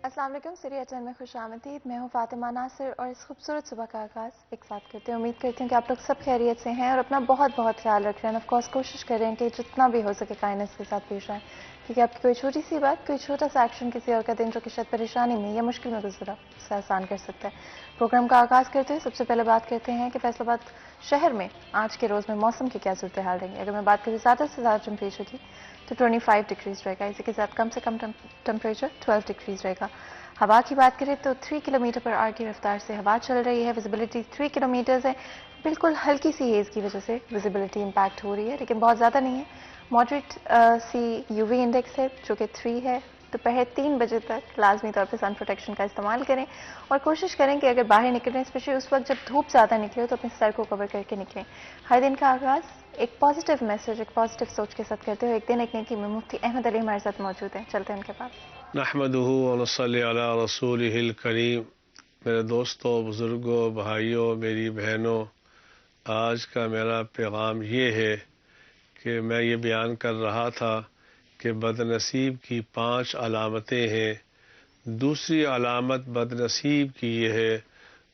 अस्सलाम वालेकुम। Syria channel में खुशामदीद। मैं हूं फातिमा नासिर और इस खूबसूरत सुबह का आगाज़ एक साथ करते हैं। उम्मीद करती हूँ कि आप लोग सब खैरियत से हैं और अपना बहुत बहुत ख्याल रख रहे हैं। ऑफ कोर्स कोशिश करें कि जितना भी हो सके काइंडनेस के साथ पेश आएँ, क्योंकि आपकी कोई छोटी सी बात, कोई छोटा सा एक्शन किसी और का दिन जो कि शायद परेशानी में या मुश्किल में गुजरा, उसे आसान कर सकता है। प्रोग्राम का आगाज़ करते हुए सबसे पहले बात करते हैं कि फैसलाबाद शहर में आज के रोज़ में मौसम की क्या सूरत हाल रहेंगी। अगर मैं बात करूँ ज़्यादा से ज़्यादा टेम्परेचर की तो 25 डिग्रीज रहेगा। इसी के साथ कम से कम टेम्परेचर 12 डिग्रीज रहेगा। हवा की बात करें तो 3 किलोमीटर पर आवर की रफ्तार से हवा चल रही है। विजिबिलिटी 3 किलोमीटर्स है। बिल्कुल हल्की सी हेज़ की वजह से विजिबिलिटी इम्पैक्ट हो रही है, लेकिन बहुत ज़्यादा नहीं है। मॉडरेट सी यूवी इंडेक्स है जो कि 3 है। दोपहर 3 बजे तक लाजमी तौर पर सन प्रोटेक्शन का इस्तेमाल करें और कोशिश करें कि अगर बाहर निकलें, स्पेशली उस वक्त जब धूप ज़्यादा निकले तो अपने सर को कवर करके निकलें। हर दिन का आगाज़ एक पॉजिटिव मैसेज, एक पॉजिटिव सोच के साथ करते हुए एक दिन एक नेकी में मुफ्ती अहमद अली हमारे साथ मौजूद हैं। चलते हैं उनके पास। नहमदुहु व नसल्ली अला रसूलिहिल करीम। मेरे दोस्तों, बुज़ुर्गों, भाइयों, मेरी बहनों, आज का मेरा पैगाम ये है कि मैं ये बयान कर रहा था कि बदनसीब की 5 अलामतें हैं। दूसरी अलामत बदनसीब की ये है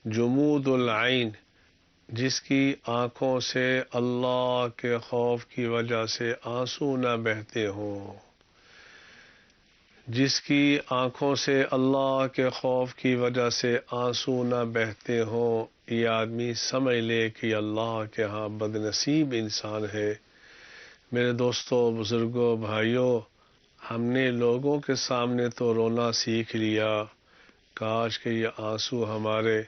जुमूदुल ऐन, जिसकी आँखों से अल्लाह के खौफ की वजह से आंसू न बहते हों। जिसकी आँखों से अल्लाह के खौफ की वजह से आंसू न बहते हों, ये आदमी समझ ले कि अल्लाह के यहाँ बदनसीब इंसान है। मेरे दोस्तों, बुज़ुर्गों, भाइयों, हमने लोगों के सामने तो रोना सीख लिया। काश के ये आंसू हमारे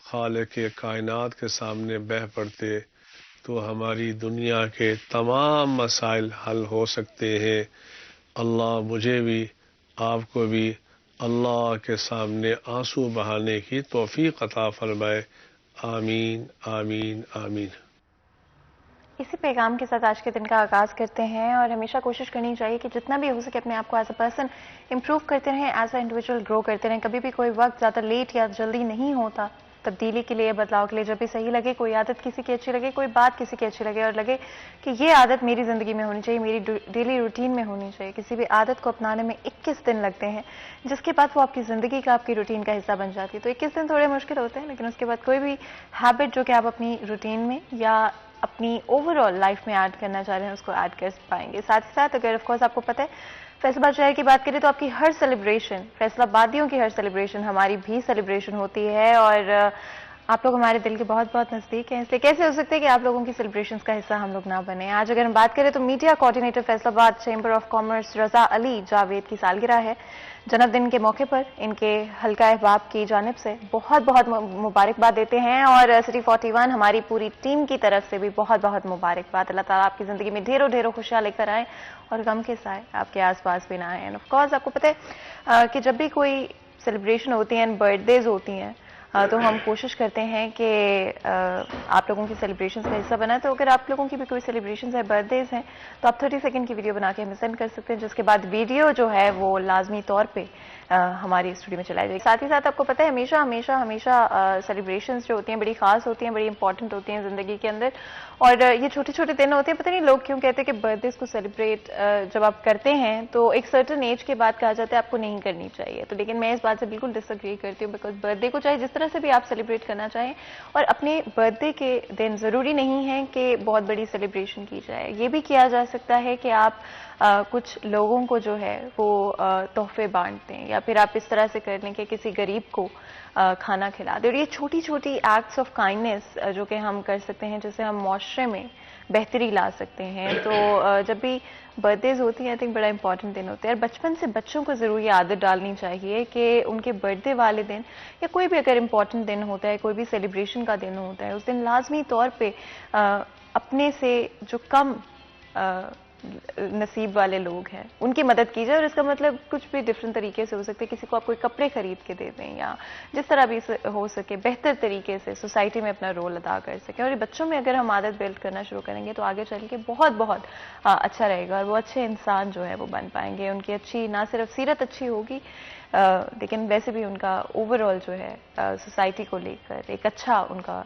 खालिक कायनात के सामने बह पड़ते तो हमारी दुनिया के तमाम मसाइल हल हो सकते हैं। अल्लाह मुझे भी, आपको भी अल्लाह के सामने आंसू बहाने की तौफीक अता फरमाए। आमीन आमीन आमीन। इसी पैगाम के साथ आज के दिन का आगाज़ करते हैं और हमेशा कोशिश करनी चाहिए कि जितना भी हो सके अपने आप को एज अ पर्सन इम्प्रूव करते रहें, एज अ इंडिविजुअल ग्रो करते रहें। कभी भी कोई वक्त ज़्यादा लेट या जल्दी नहीं होता तब्दीली के लिए, बदलाव के लिए। जब भी सही लगे, कोई आदत किसी की अच्छी लगे, कोई बात किसी की अच्छी लगे और लगे कि ये आदत मेरी ज़िंदगी में होनी चाहिए, मेरी डेली रूटीन में होनी चाहिए। किसी भी आदत को अपनाने में 21 दिन लगते हैं, जिसके बाद वो आपकी ज़िंदगी का, आपकी रूटीन का हिस्सा बन जाती है। तो 21 दिन थोड़े मुश्किल होते हैं, लेकिन उसके बाद कोई भी हैबिट जो कि आप अपनी रूटीन में या अपनी ओवरऑल लाइफ में ऐड करना चाह रहे हैं, उसको ऐड कर पाएंगे। साथ ही साथ अगर ऑफकोर्स आपको पता है फैसलाबाद शहर की बात करें तो आपकी हर सेलिब्रेशन, फैसलाबादियों की हर सेलिब्रेशन हमारी भी सेलिब्रेशन होती है और आप लोग हमारे दिल के बहुत बहुत नज़दीक हैं। इसलिए कैसे हो सकते हैं कि आप लोगों की सेलिब्रेशंस का हिस्सा हम लोग ना बने। आज अगर हम बात करें तो media coordinator Faisalabad chamber of commerce Raza Ali Javed की सालगिरह है। जन्मदिन के मौके पर इनके हल्का अहबाब की जानिब से बहुत बहुत मुबारकबाद देते हैं और सिटी 41 हमारी पूरी टीम की तरफ से भी बहुत बहुत मुबारकबाद। अल्लाह ताला आपकी ज़िंदगी में ढेरों ढेरों खुशियाँ लेकर आए और गम के साए आपके आसपास भी ना आए। एंड ऑफकोर्स आपको पता है कि जब भी कोई सेलिब्रेशन होती हैं, बर्थडेज होती हैं, तो हम कोशिश करते हैं कि आप लोगों की सेलिब्रेशंस का हिस्सा बनाए। तो अगर आप लोगों की भी कोई सेलिब्रेशंस है, बर्थडेज हैं, तो आप 30 सेकंड की वीडियो बना के हमें सेंड कर सकते हैं, जिसके बाद वीडियो जो है वो लाजमी तौर पे हमारी स्टूडियो में चलाई जाएगी। साथ ही साथ आपको पता है हमेशा हमेशा हमेशा सेलिब्रेशंस जो होती हैं बड़ी खास होती हैं, बड़ी इंपॉर्टेंट होती हैं ज़िंदगी के अंदर। और ये छोटे छोटे दिन होते हैं। पता नहीं लोग क्यों कहते हैं कि बर्थडेज को सेलिब्रेट जब आप करते हैं तो एक सर्टन एज के बाद कहा जाता है आपको नहीं करनी चाहिए। तो लेकिन मैं इस बात से बिल्कुल डिसएग्री करती हूँ, बिकॉज बर्थडे को चाहे जिस तरह से भी आप सेलिब्रेट करना चाहें, और अपने बर्थडे के दिन ज़रूरी नहीं है कि बहुत बड़ी सेलिब्रेशन की जाए। ये भी किया जा सकता है कि आप कुछ लोगों को जो है वो तोहफे बांट दें, या फिर आप इस तरह से कर लें कि किसी गरीब को खाना खिला दें। और ये छोटी छोटी एक्ट्स ऑफ काइंडनेस जो कि हम कर सकते हैं, जिससे हम माशरे में बेहतरी ला सकते हैं। तो जब भी बर्थडेज होती हैं, आई थिंक बड़ा इंपॉर्टेंट दिन होते हैं। और बचपन से बच्चों को ज़रूर ये आदत डालनी चाहिए कि उनके बर्थडे वाले दिन या कोई भी अगर इंपॉर्टेंट दिन होता है, कोई भी सेलिब्रेशन का दिन होता है, उस दिन लाजमी तौर पे अपने से जो कम नसीब वाले लोग हैं उनकी मदद की जाए। और इसका मतलब कुछ भी डिफरेंट तरीके से हो सकते हैं। किसी को आप कोई कपड़े खरीद के दे दें, या जिस तरह भी हो सके बेहतर तरीके से सोसाइटी में अपना रोल अदा कर सकें। और ये बच्चों में अगर हम आदत बिल्ड करना शुरू करेंगे तो आगे चल के बहुत बहुत अच्छा रहेगा और वो अच्छे इंसान जो है वो बन पाएंगे। उनकी अच्छी ना सिर्फ सीरत अच्छी होगी, लेकिन वैसे भी उनका ओवरऑल जो है सोसाइटी को लेकर एक अच्छा उनका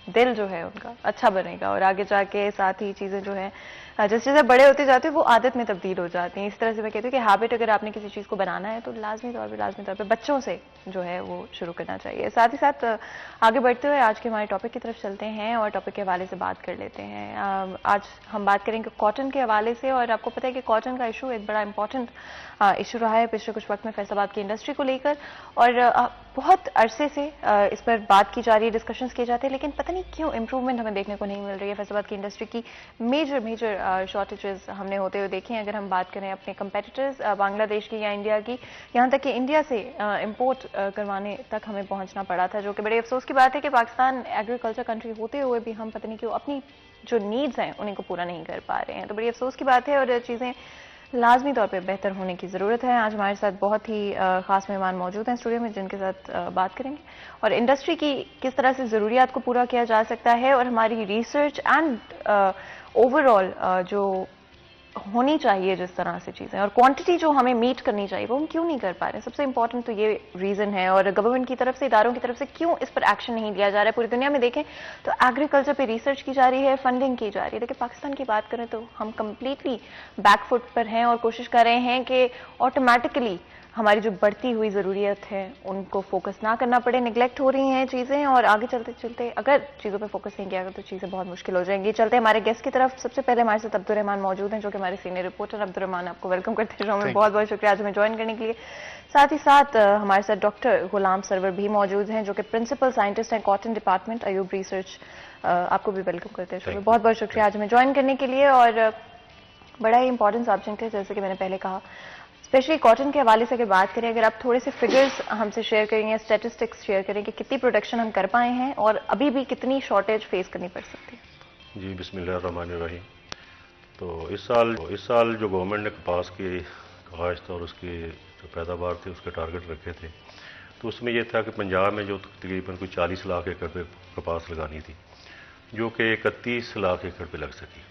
दिल जो है उनका अच्छा बनेगा और आगे जाके साथ ही चीज़ें जो है जैसे जैसे बड़े होते जाते हैं वो आदत में तब्दील हो जाती हैं। इस तरह से मैं कहती हूँ कि हैबिट अगर आपने किसी चीज़ को बनाना है तो लाजमी तौर पे बच्चों से जो है वो शुरू करना चाहिए। साथ ही साथ आगे बढ़ते हुए आज के हमारे टॉपिक की तरफ चलते हैं और टॉपिक के हवाले से बात कर लेते हैं। आज हम बात करेंगे कॉटन के हवाले से और आपको पता है कि कॉटन का इशू एक बड़ा इंपॉर्टेंट इशू रहा है पिछले कुछ वक्त में फैसलाबाद की इंडस्ट्री को लेकर और बहुत अरसे से इस पर बात की जा रही है, डिस्कशंस किए जाते हैं, लेकिन पता नहीं क्यों इंप्रूवमेंट हमें देखने को नहीं मिल रही है। फैसलाबाद की इंडस्ट्री की मेजर शॉर्टेजेस हमने होते हुए देखे हैं। अगर हम बात करें अपने कंपेटिटर्स बांग्लादेश की या इंडिया की, यहाँ तक कि इंडिया से इंपोर्ट करवाने तक हमें पहुंचना पड़ा था, जो कि बड़े अफसोस की बात है कि पाकिस्तान एग्रीकल्चर कंट्री होते हुए भी हम पता नहीं क्यों अपनी जो नीड्स हैं उन्हीं को पूरा नहीं कर पा रहे हैं। तो बड़ी अफसोस की बात है और चीज़ें लाजमी तौर पे बेहतर होने की ज़रूरत है। आज हमारे साथ बहुत ही ख़ास मेहमान मौजूद हैं स्टूडियो में जिनके साथ बात करेंगे और इंडस्ट्री की किस तरह से ज़रूरियात को पूरा किया जा सकता है और हमारी रिसर्च एंड ओवरऑल जो होनी चाहिए जिस तरह से चीज़ें और क्वांटिटी जो हमें मीट करनी चाहिए वो हम क्यों नहीं कर पा रहे हैं। सबसे इंपॉर्टेंट तो ये रीज़न है और गवर्नमेंट की तरफ से, इदारों की तरफ से क्यों इस पर एक्शन नहीं लिया जा रहा है। पूरी दुनिया में देखें तो एग्रीकल्चर पे रिसर्च की जा रही है, फंडिंग की जा रही है, लेकिन पाकिस्तान की बात करें तो हम कंप्लीटली बैकफुट पर हैं और कोशिश कर रहे हैं कि ऑटोमेटिकली हमारी जो बढ़ती हुई ज़रूरियत है उनको फोकस ना करना पड़े। निगलेक्ट हो रही हैं चीज़ें और आगे चलते चलते अगर चीज़ों पे फोकस नहीं किया तो चीज़ें बहुत मुश्किल हो जाएंगी। चलते हमारे गेस्ट की तरफ। सबसे पहले हमारे साथ अब्दुर्रहमान मौजूद हैं जो कि हमारे सीनियर रिपोर्टर। अब्दुर्रहमान, आपको वेलकम करते हैं शो में, बहुत बहुत शुक्रिया आज हमें ज्वाइन करने के लिए। साथ ही साथ हमारे साथ डॉक्टर गुलाम सरवर भी मौजूद हैं जो कि प्रिंसिपल साइंटिस्ट हैं कॉटन डिपार्टमेंट, अयूब रिसर्च। आपको भी वेलकम करते हैं शो में, बहुत बहुत शुक्रिया आज हमें ज्वाइन करने के लिए। और बड़ा ही इंपॉर्टेंट सब्जेक्ट है जैसे कि मैंने पहले कहा, स्पेशली कॉटन के हवाले से अगर बात करें, अगर आप थोड़े से फिगर्स हमसे शेयर करेंगे, स्टैटिस्टिक्स शेयर करें कि कितनी प्रोडक्शन हम कर पाए हैं और अभी भी कितनी शॉर्टेज फेस करनी पड़ सकती है। जी, बिस्मिल्लाहिर्रहमानिर्रहीम। तो इस साल जो गवर्नमेंट ने कपास की काश्त और उसकी जो पैदावार थी उसके टारगेट रखे थे, तो उसमें यह था कि पंजाब में जो तकरीबन कोई 40 लाख एकड़ पे कपास लगानी थी, जो कि 31 लाख एकड़ पे लग सकी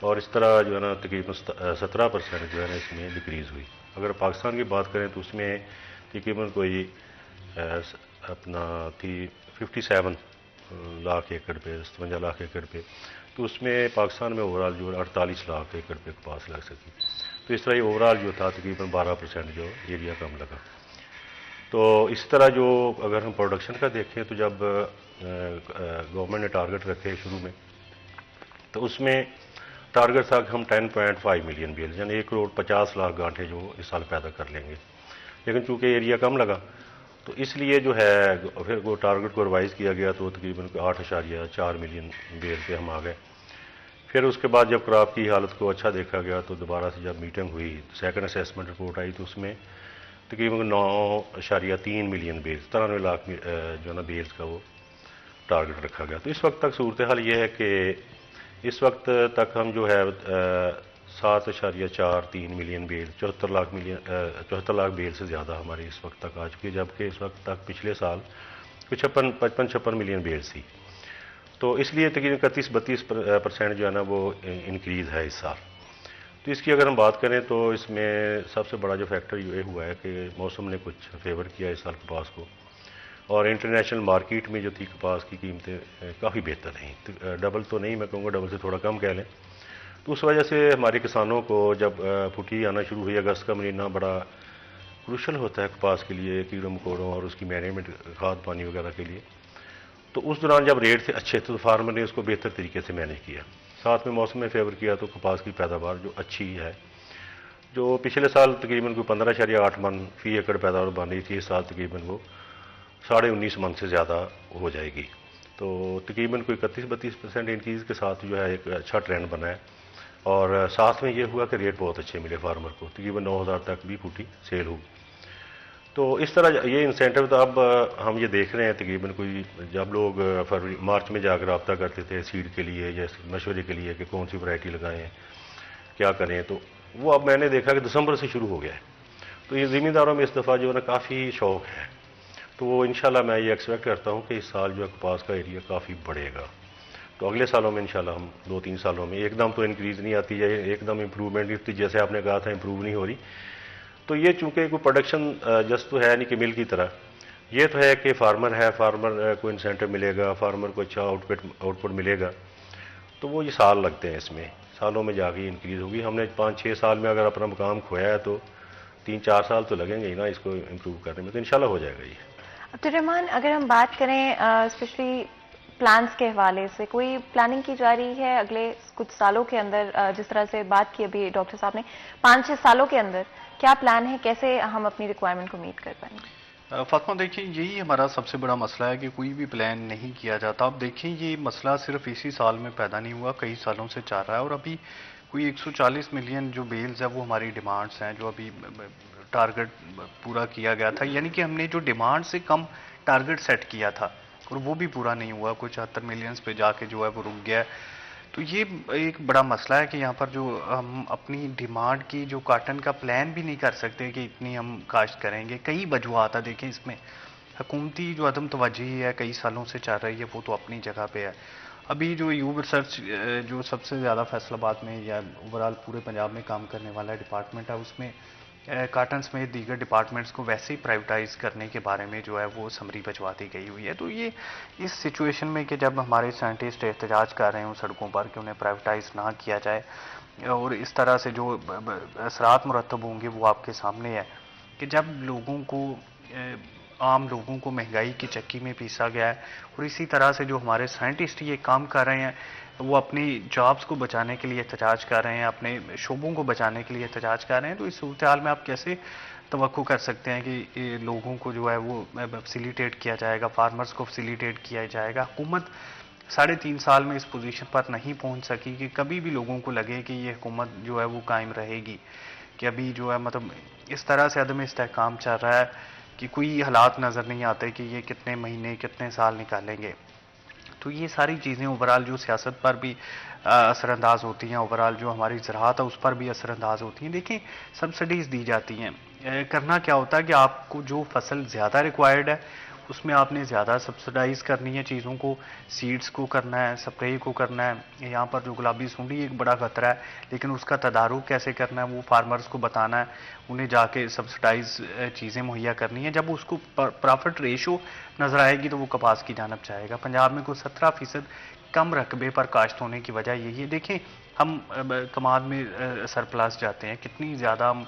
और इस तरह जो है ना तकरीबन 17% जो है ना इसमें डिक्रीज़ हुई। अगर पाकिस्तान की बात करें तो उसमें तकरीबन कोई अपना थी 57 लाख एकड़ पे, 57 लाख एकड़ पे, तो उसमें पाकिस्तान में ओवरऑल जो 48 लाख एकड़ पे कपास लग सकी। तो इस तरह ये ओवरऑल जो था तकरीबन 12% जो एरिया कम लगा। तो इस तरह जो अगर हम प्रोडक्शन का देखें तो जब गवर्नमेंट ने टारगेट रखे शुरू में, तो उसमें टारगेट था कि हम 10.5 मिलियन बेल्स यानी 1,50,00,000 गांठे जो इस साल पैदा कर लेंगे, लेकिन चूंकि एरिया कम लगा तो इसलिए जो है फिर वो टारगेट को रिवाइज़ किया गया तो तकरीबन 8.4 मिलियन बेल पे हम आ गए। फिर उसके बाद जब क्रॉप की हालत को अच्छा देखा गया तो दोबारा से जब मीटिंग हुई, सेकंड असेसमेंट रिपोर्ट आई, तो उसमें तकरीबन 9.3 मिलियन बेल्स, 93 लाख जो है ना बेल्स का वो टारगेट रखा गया। तो इस वक्त तक सूरत हाल ये है कि इस वक्त तक हम जो है 7.43 मिलियन बेल, 74 लाख बेल से ज़्यादा हमारी इस वक्त तक आ चुकी है, जबकि इस वक्त तक पिछले साल कुछ 55 मिलियन बेल्स थी। तो इसलिए तकरीबन 31-32% जो है ना वो इंक्रीज़ है इस साल। तो इसकी अगर हम बात करें तो इसमें सबसे बड़ा जो फैक्टर ये हुआ है कि मौसम ने कुछ फेवर किया इस साल कपास को और इंटरनेशनल मार्केट में जो थी कपास की कीमतें काफ़ी बेहतर रहीं। तो डबल तो नहीं, मैं कहूँगा डबल से थोड़ा कम कह लें। तो उस वजह से हमारे किसानों को जब फुटी आना शुरू हुई, अगस्त का महीना बड़ा क्रूशल होता है कपास के लिए, कीड़ों मकोड़ों और उसकी मैनेजमेंट, खाद पानी वगैरह के लिए, तो उस दौरान जब रेट थे अच्छे तो फार्मर ने उसको बेहतर तरीके से मैनेज किया, साथ में मौसम में फेवर किया, तो कपास की पैदावार जो अच्छी है, जो पिछले साल तकरीबन कोई 15.8 मन फी एकड़ पैदावार बन रही थी, इस साल तकरीबन वो 19.5 मन से ज़्यादा हो जाएगी। तो तकरीबन कोई 31-32% इंक्रीज़ के साथ जो है एक अच्छा ट्रेंड बना है और साथ में ये हुआ कि रेट बहुत अच्छे मिले फार्मर को, तकरीबन 9,000 तक भी फूटी सेल हुई। तो इस तरह ये इंसेंटिव, तो अब हम ये देख रहे हैं तकरीबन कोई, जब लोग फरवरी मार्च में जाकर रब्ता करते थे सीड के लिए या मशवरे के लिए कि कौन सी वैरायटी लगाएं, क्या करें, तो वो अब मैंने देखा कि दिसंबर से शुरू हो गया है। तो ये ज़मींदारों में इस दफ़ा जो है ना काफ़ी शौक़ है, तो वो इंशाल्लाह मैं ये एक्सपेक्ट करता हूँ कि इस साल जो है कपास का एरिया काफ़ी बढ़ेगा। तो अगले सालों में इंशाल्लाह हम 2-3 सालों में एकदम तो इंक्रीज़ नहीं आती है, एकदम इम्प्रूवमेंट नहीं होती, जैसे आपने कहा था इम्प्रूव नहीं हो रही। तो ये चूँकि कोई प्रोडक्शन जस्ट तो है नहीं कि मिल की तरह, ये तो है कि फार्मर है, फार्मर को इंसेंटिव मिलेगा, फार्मर को अच्छा आउटपुट मिलेगा, तो वो ये साल लगते हैं, इसमें सालों में जाके इंक्रीज होगी। हमने 5-6 साल में अगर अपना मुकाम खोया है तो 3-4 साल तो लगेंगे ही ना इसको इम्प्रूव करने में, तो इंशाल्लाह हो जाएगा ये। अब्दुर्रहमान, अगर हम बात करें स्पेशली प्लान्स के हवाले से, कोई प्लानिंग की जा रही है अगले कुछ सालों के अंदर? जिस तरह से बात की अभी डॉक्टर साहब ने, 5-6 सालों के अंदर क्या प्लान है, कैसे हम अपनी रिक्वायरमेंट को मीट कर पाएंगे? फातिमा, देखिए यही हमारा सबसे बड़ा मसला है कि कोई भी प्लान नहीं किया जाता। अब देखिए ये मसला सिर्फ इसी साल में पैदा नहीं हुआ, कई सालों से चल रहा है। और अभी कोई 140 मिलियन जो बेल्स है वो हमारी डिमांड्स हैं, जो अभी टारगेट पूरा किया गया था, यानी कि हमने जो डिमांड से कम टारगेट सेट किया था और वो भी पूरा नहीं हुआ, कुछ 74 मिलियंस पे जाके जो है वो रुक गया है। तो ये एक बड़ा मसला है कि यहाँ पर जो हम अपनी डिमांड की जो काटन का प्लान भी नहीं कर सकते कि इतनी हम काश्त करेंगे। कई वजूहत है, देखें इसमें हुकूमती जो अदम तवज्जुही है कई सालों से चल रही है, वो तो अपनी जगह पे है। अभी जो यूब रिसर्च जो सबसे ज़्यादा फैसलाबाद में या ओवरऑल पूरे पंजाब में काम करने वाला डिपार्टमेंट है, उसमें काटन समेत दीगर डिपार्टमेंट्स को वैसे ही प्राइवेटाइज करने के बारे में जो है वो समरी भिजवा दी गई हुई है। तो ये इस सिचुएशन में कि जब हमारे साइंटिस्ट एहतजाज कर रहे हैं सड़कों पर कि उन्हें प्राइवेटाइज ना किया जाए, और इस तरह से जो असरात मुरतब होंगे वो आपके सामने है कि जब लोगों को आम लोगों को महंगाई की चक्की में पीसा गया है, और इसी तरह से जो हमारे साइंटिस्ट ये काम कर रहे हैं वो अपनी जॉब्स को बचाने के लिए एहतजाज कर रहे हैं, अपने शोबों को बचाने के लिए एहतजाज कर रहे हैं, तो इस सूरत हाल में आप कैसे तवक्को कर सकते हैं कि लोगों को जो है वो फैसिलिटेट किया जाएगा, फार्मर्स को फैसिलिटेट किया जाएगा? हुकूमत 3.5 साल में इस पोजीशन पर नहीं पहुंच सकी कि कभी भी लोगों को लगे कि ये हुकूमत जो है वो कायम रहेगी, कि अभी जो है मतलब इस तरह से अदम इस्तेहकाम चल रहा है कि कोई हालात नज़र नहीं आते कि ये कितने महीने कितने साल निकालेंगे। तो ये सारी चीज़ें ओवरऑल जो सियासत पर भी असरअंदाज होती हैं, ओवरऑल जो हमारी ज़राअत है उस पर भी असरअंदाज होती हैं। देखिए सब्सिडीज़ दी जाती हैं, करना क्या होता है कि आपको जो फसल ज़्यादा रिक्वायर्ड है उसमें आपने ज़्यादा सब्सिडाइज़ करनी है चीज़ों को, सीड्स को करना है, स्प्रे को करना है। यहाँ पर जो गुलाबी सुंडी एक बड़ा खतरा है, लेकिन उसका तदारुक कैसे करना है वो फार्मर्स को बताना है, उन्हें जाके सब्सिडाइज चीज़ें मुहैया करनी है। जब उसको प्रॉफिट रेशो नज़र आएगी तो वो कपास की जानब चाहेगा। पंजाब में कोई 17% कम रकबे पर काश्त होने की वजह यही है। देखें हम कमाद में सरप्लस जाते हैं, कितनी ज़्यादा हम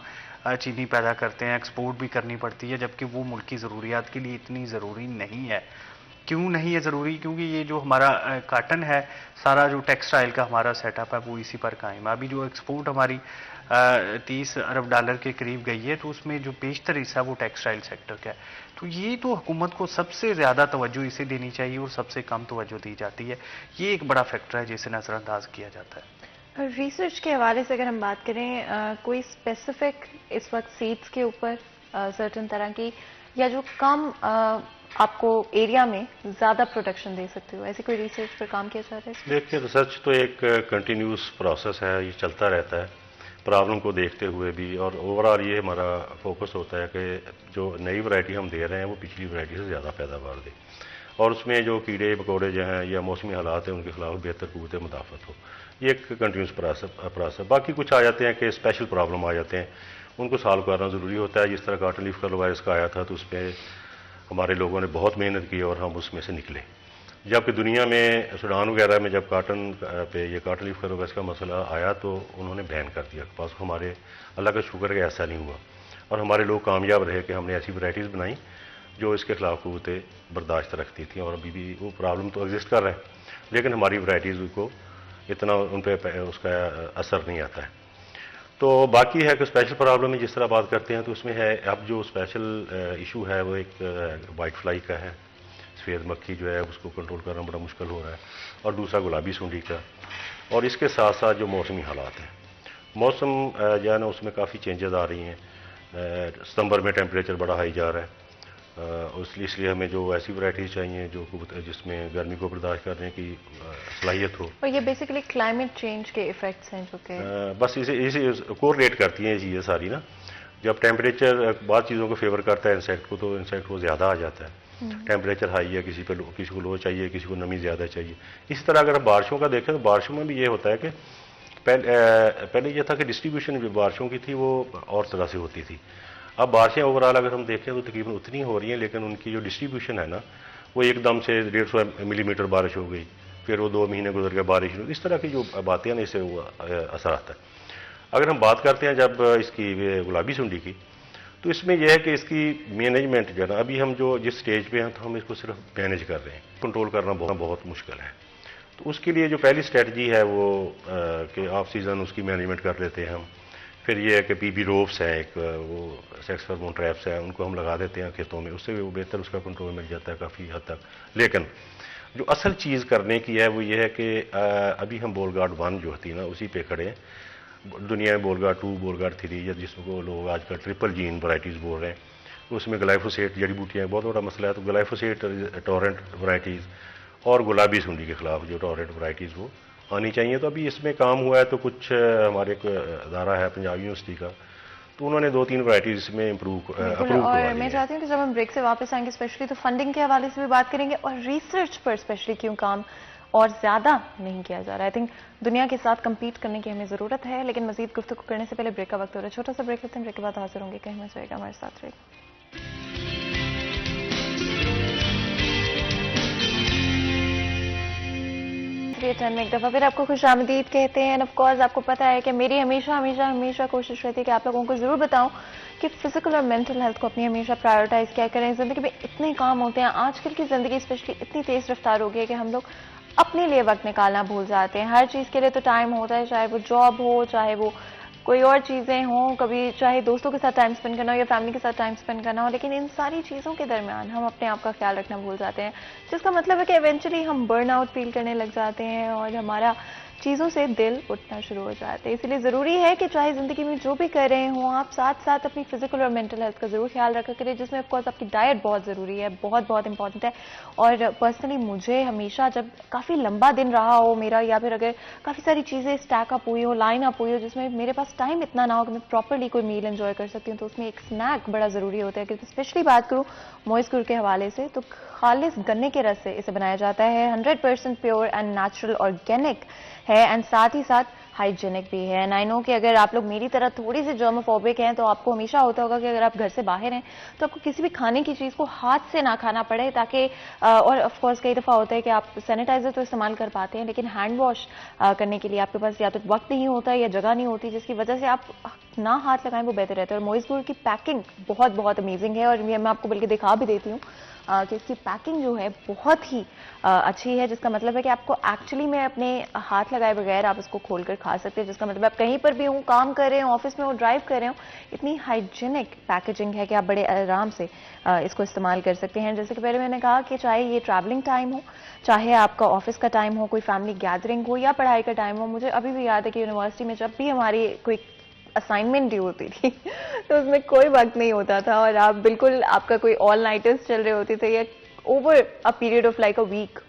चीनी पैदा करते हैं, एक्सपोर्ट भी करनी पड़ती है, जबकि वो मुल्की ज़रूरियात के लिए इतनी ज़रूरी नहीं है। क्यों नहीं है ज़रूरी? क्योंकि ये जो हमारा काटन है, सारा जो टेक्सटाइल का हमारा सेटअप है वो इसी पर कायम है। अभी जो एक्सपोर्ट हमारी 30 अरब डॉलर के करीब गई है, तो उसमें जो बेशतर हिस्सा वो टेक्सटाइल सेक्टर का है। तो ये तो हुकूमत को सबसे ज़्यादा तवज्जो इसे देनी चाहिए और सबसे कम तवज्जो दी जाती है। ये एक बड़ा फैक्टर है जिसे नज़रअंदाज किया जाता है। रिसर्च के हवाले से अगर हम बात करें, कोई स्पेसिफिक इस वक्त सीड्स के ऊपर सर्टन तरह की, या जो कम आपको एरिया में ज़्यादा प्रोडक्शन दे सकते हो, ऐसी कोई रिसर्च पर काम किया जा रहा है? देखिए रिसर्च तो एक कंटिन्यूस प्रोसेस है, ये चलता रहता है प्रॉब्लम को देखते हुए भी, और ओवरऑल ये हमारा फोकस होता है कि जो नई वैरायटी हम दे रहे हैं वो पिछली वैरायटी से ज़्यादा पैदावार दे, और उसमें जो कीड़े मकोड़े जो हैं या मौसमी हालात हैं उनके खिलाफ बेहतर क़ुव्वत मुदाफ़त हो। ये एक कंटिन्यूस प्रोसेस। बाकी कुछ आ जाते हैं कि स्पेशल प्रॉब्लम आ जाते हैं, उनको सॉल्व करना ज़रूरी होता है। जिस तरह कॉटन लीफ कर्ल वायरस का आया था तो उस पर हमारे लोगों ने बहुत मेहनत की और हम उसमें से निकले, जबकि दुनिया में सूडान वगैरह में जब कॉटन पे ये कॉटन लीफ कर्ल वायरस का मसला आया तो उन्होंने बैन कर दिया कपास को। हमारे अल्लाह का शुक्र है कि ऐसा नहीं हुआ, और हमारे लोग कामयाब रहे कि हमने ऐसी वैराइटीज़ बनाई जो इसके खिलाफ क़ुव्वत बर्दाश्त रखती थी, और अभी भी वो प्रॉब्लम तो एग्जिस्ट कर रहे हैं, लेकिन हमारी वैराइटीज़ को इतना उन पर उसका असर नहीं आता है। तो बाकी है कि स्पेशल प्रॉब्लम में जिस तरह बात करते हैं तो उसमें है, अब जो स्पेशल इशू है वो एक वाइट फ्लाई का है, सफ़ेद मक्खी जो है उसको कंट्रोल करना बड़ा मुश्किल हो रहा है, और दूसरा गुलाबी सुंडी का, और इसके साथ साथ जो मौसमी हालात हैं, मौसम जो है ना उसमें काफ़ी चेंजेस आ रही हैं। सितंबर में टेम्परेचर बड़ा हाई जा रहा है, इसलिए हमें जो ऐसी वैराइटीज़ चाहिए जो जिसमें गर्मी को बर्दाश्त करने की सलाहियत हो। और ये बेसिकली क्लाइमेट चेंज के इफेक्ट्स हैं जो कि बस इसे कोरिलेट करती हैं चीज़ें सारी ना। जब टेम्परेचर बाद चीज़ों को फेवर करता है इंसेक्ट को, तो इंसेक्ट को ज़्यादा आ जाता है। टेम्परेचर हाई है, किसी को लो चाहिए, किसी को नमी ज़्यादा चाहिए। इसी तरह अगर बारिशों का देखें तो बारिशों में भी ये होता है कि पहले ये था कि डिस्ट्रीब्यूशन जो बारिशों की थी वो और तरह से होती थी। अब बारिशें ओवरऑल अगर हम देखें तो तकरीबन उतनी हो रही हैं, लेकिन उनकी जो डिस्ट्रीब्यूशन है ना, वो एकदम से 150 मिलीमीटर बारिश हो गई, फिर वो 2 महीने गुजर गए बारिश नहीं, इस तरह की जो बातें हैं ना, इससे वो असर आता है। अगर हम बात करते हैं जब इसकी गुलाबी सुंडी की, तो इसमें यह है कि इसकी मैनेजमेंट जो है ना, अभी हम जो जिस स्टेज पे हैं तो हम इसको सिर्फ मैनेज कर रहे हैं, कंट्रोल करना बहुत बहुत मुश्किल है। तो उसके लिए जो पहली स्ट्रेटजी है वो कि ऑफ सीज़न उसकी मैनेजमेंट कर लेते हैं हम। फिर ये है कि पीबी रोप्स है, एक वो सेक्स फेरोमोन ट्रैप्स है, उनको हम लगा देते हैं खेतों में, उससे वो बेहतर उसका कंट्रोल मिल जाता है काफ़ी हद तक। लेकिन जो असल चीज़ करने की है वो ये है कि अभी हम बोलगार्ड 1 जो होती है ना, उसी पे खड़े हैं। दुनिया में बोलगार्ड 2, बोलगार्ड 3 या जिसको लोग आजकल ट्रिपल जीन वैराइटीज़ बोल रहे हैं, उसमें ग्लाइफोसेट जड़ी बूटियाँ बहुत बड़ा मसला है। तो ग्लाइफोसेट टॉरेंट वैराइटीज़ और गुलाबी सुंडी के खिलाफ जो टॉरेंट वैराइटीज़ वो आनी चाहिए। तो अभी इसमें काम हुआ है, तो कुछ हमारे एक अदारा है पंजाब यूनिवर्सिटी का, तो उन्होंने 2-3 वैराइटीज इसमें अप्रूव करवा और दी मैं है। चाहती हूँ कि जब हम ब्रेक से वापस आएंगे स्पेशली तो फंडिंग के हवाले से भी बात करेंगे और रिसर्च पर स्पेशली क्यों काम और ज्यादा नहीं किया जा रहा है। आई थिंक दुनिया के साथ compete करने की हमें जरूरत है, लेकिन मजीद गुफ्तगू करने से पहले ब्रेक का वक्त हो रहा है। छोटा सा ब्रेक लेते हैं, ब्रेक के बाद हाजिर होंगे, कहीं मत जाएगा, हमारे साथ रहिए। रिटर्न में एक दफा फिर आपको खुश आमदीद कहते हैं। ऑफ कोर्स आपको पता है कि मेरी हमेशा हमेशा हमेशा कोशिश रहती है कि आप लोगों को जरूर बताऊं कि फिजिकल और मेंटल हेल्थ को अपनी हमेशा प्रायोरिटाइज क्या करें। जिंदगी में इतने काम होते हैं, आजकल की जिंदगी स्पेशली इतनी तेज रफ्तार हो गई है कि हम लोग अपने लिए वक्त निकालना भूल जाते हैं। हर चीज के लिए तो टाइम होता है, चाहे वो जॉब हो, चाहे वो कोई और चीजें हों, कभी चाहे दोस्तों के साथ टाइम स्पेंड करना हो या फैमिली के साथ टाइम स्पेंड करना हो, लेकिन इन सारी चीजों के दरमियान हम अपने आप का ख्याल रखना भूल जाते हैं, जिसका मतलब है कि इवेंचुअली हम बर्न आउट फील करने लग जाते हैं और हमारा चीजों से दिल उठना शुरू हो जाता है। इसलिए जरूरी है कि चाहे जिंदगी में जो भी कर रहे हो आप, साथ साथ अपनी फिजिकल और मेंटल हेल्थ का जरूर ख्याल रखा करें, जिसमें ऑफकोर्स आपकी डाइट बहुत जरूरी है, बहुत बहुत इंपॉर्टेंट है। और पर्सनली मुझे हमेशा जब काफी लंबा दिन रहा हो मेरा, या फिर अगर काफी सारी चीजें स्टैक अप हुई हो, लाइन अप हुई हो, जिसमें मेरे पास टाइम इतना ना हो कि मैं प्रॉपरली कोई मील एंजॉय कर सकती हूँ, तो उसमें एक स्नैक बड़ा जरूरी होता है। क्योंकि स्पेशली बात करूँ मॉइस गुड़ के हवाले से, तो खालिस गन्ने के रस से इसे बनाया जाता है, 100% प्योर एंड नेचुरल ऑर्गेनिक है, एंड साथ ही साथ हाइजीनिक भी है। एंड आई नो कि अगर आप लोग मेरी तरह थोड़ी सी जर्मोफोबिक हैं, तो आपको हमेशा होता होगा कि अगर आप घर से बाहर हैं तो आपको किसी भी खाने की चीज़ को हाथ से ना खाना पड़े, ताकि और ऑफ कोर्स कई दफ़ा होता है कि आप सैनिटाइजर तो इस्तेमाल कर पाते हैं, लेकिन हैंड वॉश करने के लिए आपके पास या तो वक्त नहीं होता है या जगह नहीं होती, जिसकी वजह से आप ना हाथ लगाएं, वो बेहतर रहता है। और मॉइस गुड़ की पैकिंग बहुत बहुत अमेजिंग है, और ये मैं आपको बल्कि दिखा भी देती हूँ कि इसकी पैकिंग जो है बहुत ही अच्छी है, जिसका मतलब है कि आपको एक्चुअली में अपने हाथ लगाए बगैर आप इसको खोलकर खा सकते हैं, जिसका मतलब आप कहीं पर भी हो, काम कर रहे हो, ऑफिस में हो, ड्राइव कर रहे हो, इतनी हाइजीनिक पैकेजिंग है कि आप बड़े आराम से इसको इस्तेमाल कर सकते हैं। जैसे कि पहले मैंने कहा कि चाहे ये ट्रैवलिंग टाइम हो, चाहे आपका ऑफिस का टाइम हो, कोई फैमिली गैदरिंग हो या पढ़ाई का टाइम हो। मुझे अभी भी याद है कि यूनिवर्सिटी में जब भी हमारी कोई असाइनमेंट ड्यू होती थी तो उसमें कोई वक्त नहीं होता था, और आप बिल्कुल आपका कोई ऑल नाइटर्स चल रहे होते थे, या over a period of like a week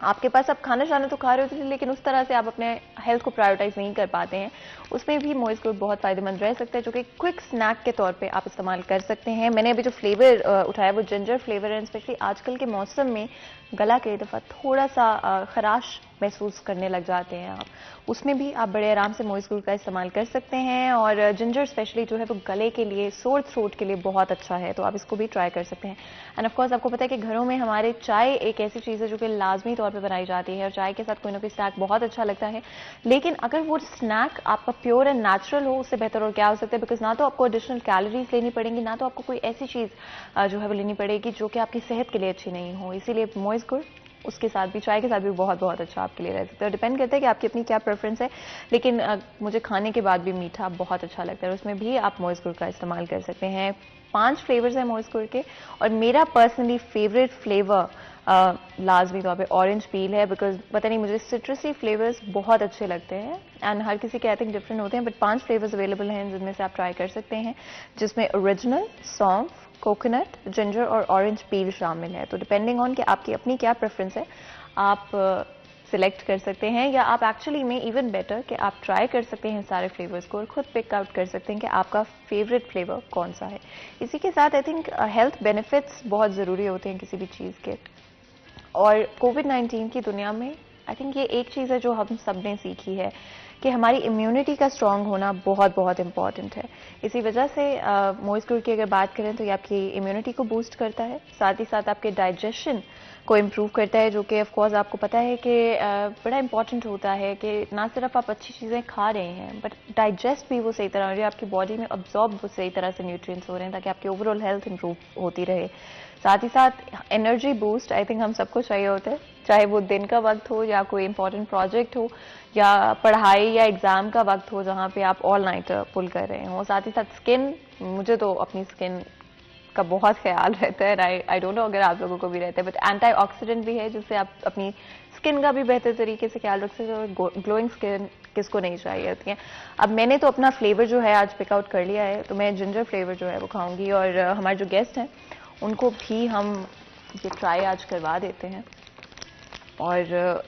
आपके पास आप खाना शाना तो खा रहे होते थे, लेकिन उस तरह से आप अपने हेल्थ को प्रायोरिटाइज नहीं कर पाते हैं। उसमें भी मॉइस गुड़ बहुत फायदेमंद रह सकता है, जो कि क्विक स्नैक के तौर पे आप इस्तेमाल कर सकते हैं। मैंने अभी जो फ्लेवर उठाया वो जिंजर फ्लेवर है, स्पेशली आजकल के मौसम में गला कई दफ़ा थोड़ा सा खराश महसूस करने लग जाते हैं आप, उसमें भी आप बड़े आराम से मॉइस गुड़ का इस्तेमाल कर सकते हैं। और जिंजर स्पेशली जो है वो गले के लिए, सोर थ्रोट के लिए बहुत अच्छा है, तो आप इसको भी ट्राई कर सकते हैं। एंड ऑफकोर्स आपको पता है कि घरों में हमारे चाय एक ऐसी चीज़ है जो कि लाजमी तौर पे बनाई जाती है, और चाय के साथ कोई ना कोई स्नैक बहुत अच्छा लगता है, लेकिन अगर वो स्नैक आपका प्योर एंड नेचुरल हो, उससे बेहतर और क्या हो सकता है। बिकॉज ना तो आपको एडिशनल कैलोरीज लेनी पड़ेंगी, ना तो आपको कोई ऐसी चीज़ जो है वो लेनी पड़ेगी जो कि आपकी सेहत के लिए अच्छी नहीं हो। इसीलिए मॉइस गुड़ उसके साथ भी, चाय के साथ भी बहुत बहुत अच्छा आपके लिए रह सकता है। डिपेंड करता है कि आपकी अपनी क्या प्रेफरेंस है, लेकिन मुझे खाने के बाद भी मीठा बहुत अच्छा लगता है, उसमें भी आप मॉइस गुड़ का इस्तेमाल कर सकते हैं। 5 फ्लेवर्स हैं मॉइस गुड़ के, और मेरा पर्सनली फेवरेट फ्लेवर लाजमी तौर पे ऑरेंज पील है, बिकॉज पता नहीं मुझे सिट्रसी फ्लेवर्स बहुत अच्छे लगते हैं, एंड हर किसी के आई थिंक डिफरेंट होते हैं, बट 5 फ्लेवर्स अवेलेबल हैं जिनमें से आप ट्राई कर सकते हैं, जिसमें ओरिजिनल, सौंफ, कोकोनट, जिंजर और ऑरेंज पील शामिल है। तो डिपेंडिंग ऑन कि आपकी अपनी क्या प्रेफरेंस है, आप सिलेक्ट कर सकते हैं, या आप एक्चुअली में इवन बेटर कि आप ट्राई कर सकते हैं सारे फ्लेवर्स को और खुद पिक आउट कर सकते हैं कि आपका फेवरेट फ्लेवर कौन सा है। इसी के साथ आई थिंक हेल्थ बेनिफिट्स बहुत ज़रूरी होते हैं किसी भी चीज़ के, और कोविड-19 की दुनिया में आई थिंक ये एक चीज़ है जो हम सब ने सीखी है कि हमारी इम्यूनिटी का स्ट्रांग होना बहुत बहुत इंपॉर्टेंट है। इसी वजह से मोइस्ट ग्रूट की अगर बात करें तो ये आपकी इम्यूनिटी को बूस्ट करता है, साथ ही साथ आपके डाइजेशन को इम्प्रूव करता है, जो कि ऑफ कोर्स आपको पता है कि बड़ा इंपॉर्टेंट होता है कि ना सिर्फ आप अच्छी चीज़ें खा रहे हैं बट डाइजेस्ट भी वो सही तरह हो रही है, आपकी बॉडी में अब्जॉर्ब वो सही तरह से न्यूट्रिएंट्स हो रहे हैं ताकि आपकी ओवरऑल हेल्थ इंप्रूव होती रहे। साथ ही साथ एनर्जी बूस्ट आई थिंक हम सबको चाहिए होता है, चाहे वो दिन का वक्त हो या कोई इंपॉर्टेंट प्रोजेक्ट हो या पढ़ाई या एग्जाम का वक्त हो जहाँ पे आप ऑल नाइट पुल कर रहे हो। साथ ही साथ स्किन, मुझे तो अपनी स्किन का बहुत ख्याल रहता है, आई डोंट नो अगर आप लोगों को भी रहता है, बट एंटीऑक्सीडेंट भी है जिससे आप अपनी स्किन का भी बेहतर तरीके से ख्याल रख सकते हो। और ग्लोइंग स्किन किसको नहीं चाहिए होती है। अब मैंने तो अपना फ्लेवर जो है आज पिकआउट कर लिया है, तो मैं जिंजर फ्लेवर जो है वो खाऊंगी और हमारे जो गेस्ट हैं उनको भी हम ये ट्राई आज करवा देते हैं। और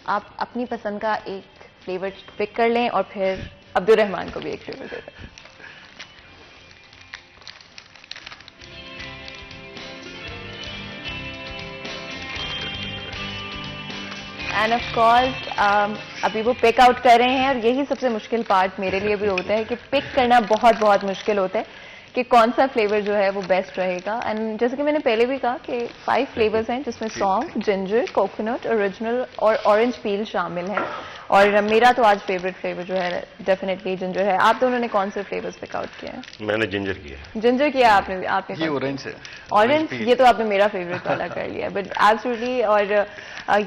आप अपनी पसंद का एक फ्लेवर पिक कर लें और फिर अब्दुल रहमान को भी एक फ्लेवर दे दें। एंड ऑफ कोर्स अभी वो पिक आउट कर रहे हैं और यही सबसे मुश्किल पार्ट मेरे लिए भी होता है कि पिक करना बहुत बहुत मुश्किल होता है कि कौन सा फ्लेवर जो है वो बेस्ट रहेगा। एंड जैसे कि मैंने पहले भी कहा कि 5 फ्लेवर्स हैं जिसमें सौंफ, जिंजर, कोकोनट, ओरिजिनल और ऑरेंज पील शामिल हैं। और मेरा तो आज फेवरेट फ्लेवर जो है डेफिनेटली जिंजर है। आप दोनों ने कौन से फ्लेवर्स पिक आउट किए हैं? मैंने जिंजर किया। जिंजर किया आपने ये ऑरेंज है। ऑरेंज, ये तो आपने मेरा फेवरेट वाला कर लिया, बट एब्सोल्युटली। और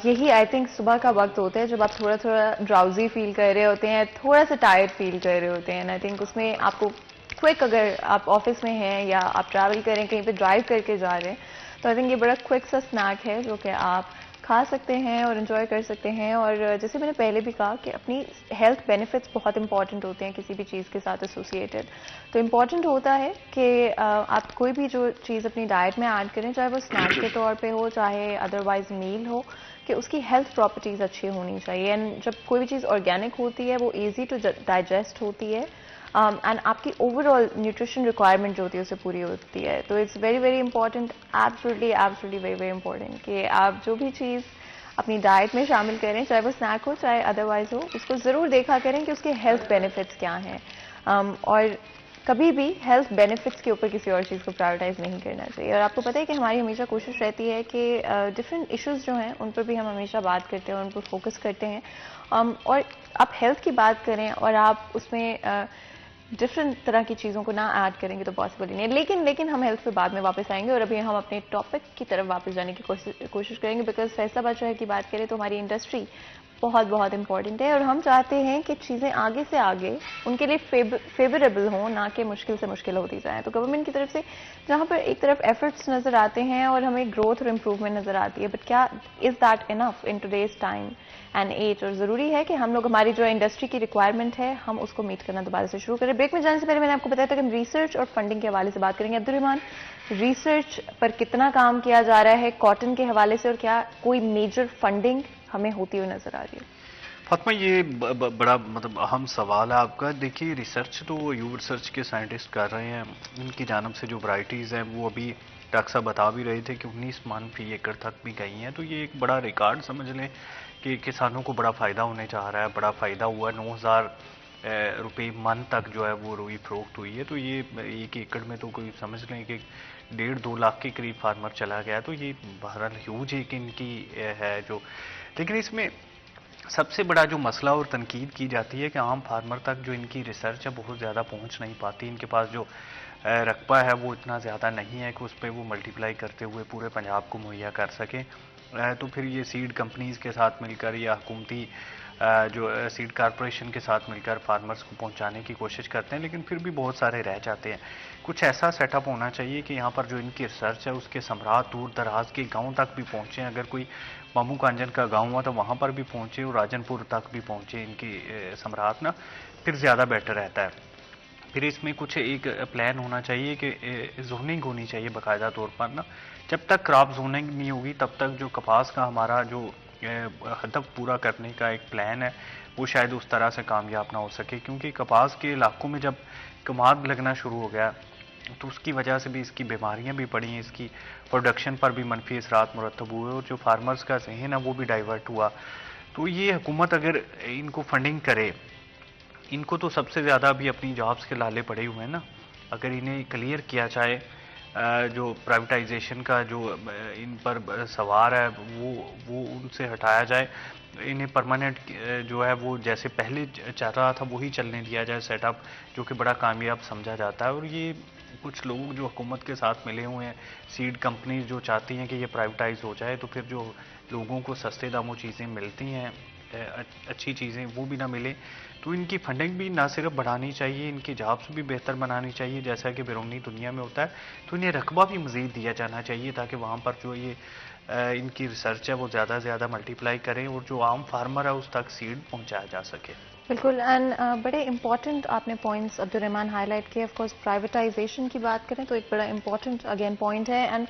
यही आई थिंक सुबह का वक्त होता है जब आप थोड़ा थोड़ा ड्राउजी फील कर रहे होते हैं, थोड़ा सा टायर्ड फील कर रहे होते हैं। एंड आई थिंक उसमें आपको क्विक, अगर आप ऑफिस में हैं या आप ट्रैवल करें, कहीं पे ड्राइव करके जा रहे हैं, तो आई थिंक ये बड़ा क्विक सा स्नैक है जो कि आप खा सकते हैं और एंजॉय कर सकते हैं। और जैसे मैंने पहले भी कहा कि अपनी हेल्थ बेनिफिट्स बहुत इंपॉर्टेंट होते हैं किसी भी चीज़ के साथ एसोसिएटेड। तो इम्पॉर्टेंट होता है कि आप कोई भी जो चीज़ अपनी डाइट में ऐड करें, चाहे वो स्नैक के तौर पे हो चाहे अदरवाइज मील हो, कि उसकी हेल्थ प्रॉपर्टीज़ अच्छी होनी चाहिए। एंड जब कोई भी चीज़ ऑर्गेनिक होती है वो ईजी टू डाइजेस्ट होती है एंड आपकी ओवरऑल न्यूट्रिशन रिक्वायरमेंट जो होती है उसे पूरी होती है। तो it's very very important, absolutely very very important कि आप जो भी चीज़ अपनी डाइट में शामिल करें, चाहे वो स्नैक हो चाहे अदरवाइज हो, उसको ज़रूर देखा करें कि उसके हेल्थ बेनिफिट्स क्या हैं। और कभी भी हेल्थ बेनिफिट्स के ऊपर किसी और चीज़ को प्रायोरिटाइज नहीं करना चाहिए। और आपको पता है कि हमारी हमेशा कोशिश रहती है कि डिफरेंट इश्यूज जो हैं उन पर भी हम हमेशा बात करते हैं और उन पर फोकस करते हैं। और आप हेल्थ की बात करें और आप उसमें डिफरेंट तरह की चीज़ों को ना ऐड करेंगे तो पॉसिबल ही नहीं है। लेकिन हम हेल्थ पे बाद में वापस आएंगे और अभी हम अपने टॉपिक की तरफ वापस जाने की कोशिश करेंगे, बिकॉज फैसलाबाद शहर की बात करें तो हमारी इंडस्ट्री बहुत बहुत इंपॉर्टेंट है और हम चाहते हैं कि चीज़ें आगे से आगे उनके लिए फेवरेबल हों, ना कि मुश्किल से मुश्किल होती जाएँ। तो गवर्नमेंट की तरफ से जहाँ पर एक तरफ एफर्ट्स नज़र आते हैं और हमें ग्रोथ और इम्प्रूवमेंट नज़र आती है, बट क्या is that enough in today's time and age? और ज़रूरी है कि हम लोग हमारी जो इंडस्ट्री की रिक्वायरमेंट है हम उसको मीट करना दोबारा से शुरू करें। ब्रेक में जाने से पहले मैंने आपको बताया था कि हम रिसर्च और फंडिंग के हवाले से बात करेंगे। अब्दुल रहमान, रिसर्च पर कितना काम किया जा रहा है कॉटन के हवाले से और क्या कोई मेजर फंडिंग हमें होती हुई नजर आ रही है? फातिमा, ये बड़ा मतलब अहम सवाल है आपका। देखिए, रिसर्च तो यू रिसर्च के साइंटिस्ट कर रहे हैं, उनकी जानब से जो वैरायटीज़ हैं वो अभी डॉक्टर साहब बता भी रहे थे कि 19 मन फी एकड़ तक भी गई हैं। तो ये एक बड़ा रिकॉर्ड समझ लें कि किसानों को बड़ा फ़ायदा होने जा रहा है, बड़ा फ़ायदा हुआ। 9,000 रुपये मन तक जो है वो रुई फरोख्त हुई है। तो ये 1 एकड़ में तो कोई समझ लें कि 1.5-2 लाख के करीब फार्मर चला गया। तो ये बहरहाल ह्यूज एक इनकी है जो, लेकिन इसमें सबसे बड़ा जो मसला और तनकीद की जाती है कि आम फार्मर तक जो इनकी रिसर्च है बहुत ज़्यादा पहुंच नहीं पाती। इनके पास जो रकबा है वो इतना ज़्यादा नहीं है कि उस पर वो मल्टीप्लाई करते हुए पूरे पंजाब को मुहैया कर सकें। तो फिर ये सीड कंपनीज़ के साथ मिलकर या हुकूमती जो सीड कारपोरेशन के साथ मिलकर फार्मर्स को पहुंचाने की कोशिश करते हैं, लेकिन फिर भी बहुत सारे रह जाते हैं। कुछ ऐसा सेटअप होना चाहिए कि यहाँ पर जो इनकी रिसर्च है उसके समरात दूर दराज के गाँव तक भी पहुँचे। अगर कोई मामू कांजन का गाँव हुआ तो वहाँ पर भी पहुँचे और राजनपुर तक भी पहुँचे इनकी समरात ना, फिर ज़्यादा बेटर रहता है। फिर इसमें कुछ एक प्लान होना चाहिए कि जोनिंग होनी चाहिए बाकायदा तौर पर ना। जब तक क्रॉप जोनिंग नहीं होगी तब तक जो कपास का हमारा जो हदफ पूरा करने का एक प्लान है वो शायद उस तरह से कामयाब ना हो सके, क्योंकि कपास के इलाकों में जब कमाद लगना शुरू हो गया तो उसकी वजह से भी इसकी बीमारियां भी पड़ी, इसकी प्रोडक्शन पर भी मनफी असरात मुरतब हुए और जो फार्मर्स का जहन है वो भी डाइवर्ट हुआ। तो ये हुकूमत अगर इनको फंडिंग करे इनको तो सबसे ज़्यादा अभी अपनी जॉब्स के लाले पड़े हुए हैं ना। अगर इन्हें क्लियर किया जाए, जो प्राइवेटाइजेशन का जो इन पर सवार है वो उनसे हटाया जाए, इन्हें परमानेंट जो है वो जैसे पहले चल रहा था वही चलने दिया जाए सेटअप, जो कि बड़ा कामयाब समझा जाता है। और ये कुछ लोग जो हुकूमत के साथ मिले हुए हैं, सीड कंपनीज जो चाहती हैं कि ये प्राइवेटाइज हो जाए, तो फिर जो लोगों को सस्ते दामों चीज़ें मिलती हैं, अच्छी चीज़ें वो भी ना मिले, तो इनकी फंडिंग भी ना सिर्फ बढ़ानी चाहिए, इनकी जॉब्स भी बेहतर बनानी चाहिए जैसा कि बैरूनी दुनिया में होता है। तो इन्हें रकबा भी मज़ीद दिया जाना चाहिए ताकि वहाँ पर जो ये इनकी रिसर्च है वो ज़्यादा से ज़्यादा मल्टीप्लाई करें और जो आम फार्मर है उस तक सीड पहुँचाया जा सके। बिल्कुल। एंड बड़े इंपॉर्टेंट आपने पॉइंट्स अब्दुर्रहमान हाईलाइट किए। ऑफ कोर्स प्राइवेटाइजेशन की बात करें तो एक बड़ा इंपॉर्टेंट अगेन पॉइंट है। एंड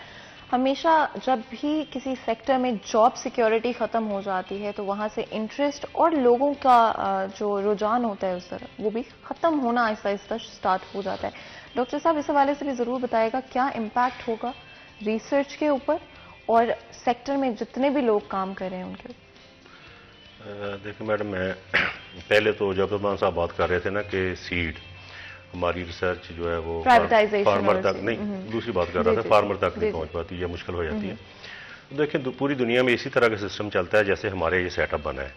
हमेशा जब भी किसी सेक्टर में जॉब सिक्योरिटी ख़त्म हो जाती है तो वहाँ से इंटरेस्ट और लोगों का जो रुझान होता है उस तरफ वो भी ख़त्म होना आहिस्ता आहिस्ता स्टार्ट हो जाता है। डॉक्टर साहब इस हवाले से भी ज़रूर बताएगा क्या इम्पैक्ट होगा रिसर्च के ऊपर और सेक्टर में जितने भी लोग काम कर रहे हैं उनके ऊपर। देखिए मैडम, मैं पहले तो जब अब्दुर्रहमान साहब बात कर रहे थे ना कि सीड हमारी रिसर्च जो है वो फार्मर तक नहीं, दूसरी बात कर रहा था, फार्मर तक नहीं पहुंच पाती या मुश्किल हो जाती है। तो देखिए पूरी दुनिया में इसी तरह का सिस्टम चलता है जैसे हमारे ये सेटअप बना है।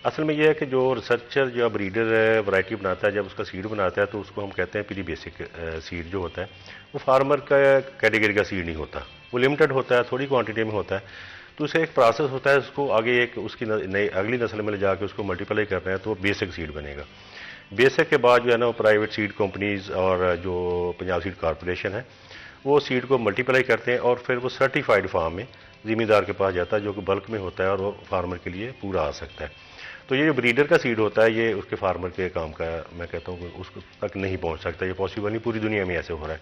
असल में यह है कि जो रिसर्चर जो ब्रीडर है वैरायटी बनाता है, जब उसका सीड बनाता है तो उसको हम कहते हैं प्री बेसिक सीड जो होता है वो फार्मर का कैटेगरी का सीड नहीं होता, वो लिमिटेड होता है, थोड़ी क्वांटिटी में होता है। तो उसका एक प्रोसेस होता है, उसको आगे एक उसकी नई अगली नस्ल में ले जाकर उसको मल्टीप्लाई करना है तो बेसिक सीड बनेगा। बेसिक के बाद जो है ना वो प्राइवेट सीड कंपनीज और जो पंजाब सीड कॉरपोरेशन है वो सीड को मल्टीप्लाई करते हैं और फिर वो सर्टिफाइड फार्म में ज़मींदार के पास जाता है जो कि बल्क में होता है और वो फार्मर के लिए पूरा आ सकता है। तो ये जो ब्रीडर का सीड होता है ये उसके फार्मर के काम का, मैं कहता हूँ कि उसको तक नहीं पहुँच सकता, ये पॉसिबल नहीं, पूरी दुनिया में ऐसे हो रहा है।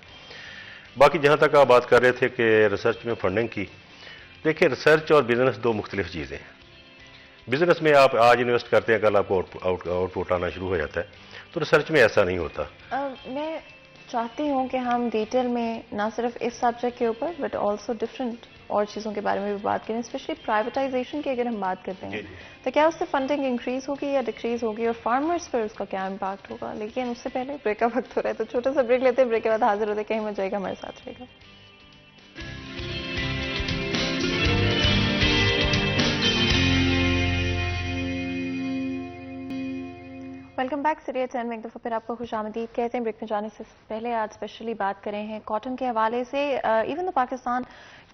बाकी जहाँ तक आप बात कर रहे थे कि रिसर्च में फंडिंग की, देखिए रिसर्च और बिजनेस दो मुख्तलिफ चीज़ें हैं। बिजनेस में आप आज इन्वेस्ट करते हैं, कल आपको आउटपुट आना शुरू हो जाता है, तो रिसर्च में ऐसा नहीं होता। मैं चाहती हूँ कि हम डिटेल में ना सिर्फ इस सब्जेक्ट के ऊपर बट ऑल्सो डिफरेंट और चीज़ों के बारे में भी बात करें, स्पेशली प्राइवेटाइजेशन की अगर हम बात करते हैं तो क्या उससे फंडिंग इंक्रीज होगी या डिक्रीज होगी और फार्मर्स पर उसका क्या इम्पैक्ट होगा। लेकिन उससे पहले ब्रेक का वक्त हो रहा है तो छोटा सा ब्रेक लेते हैं, ब्रेक के बाद हाजिर होते हैं, कहीं मत जाएगा, हमारे साथ रहेगा। वेलकम बैक सीरिया 10 में एक दफ़ा फिर आपको खुश आमदीद कहते हैं। ब्रेक में जाने से पहले आज स्पेशली बात करें हैं कॉटन के हवाले से। इवन तो पाकिस्तान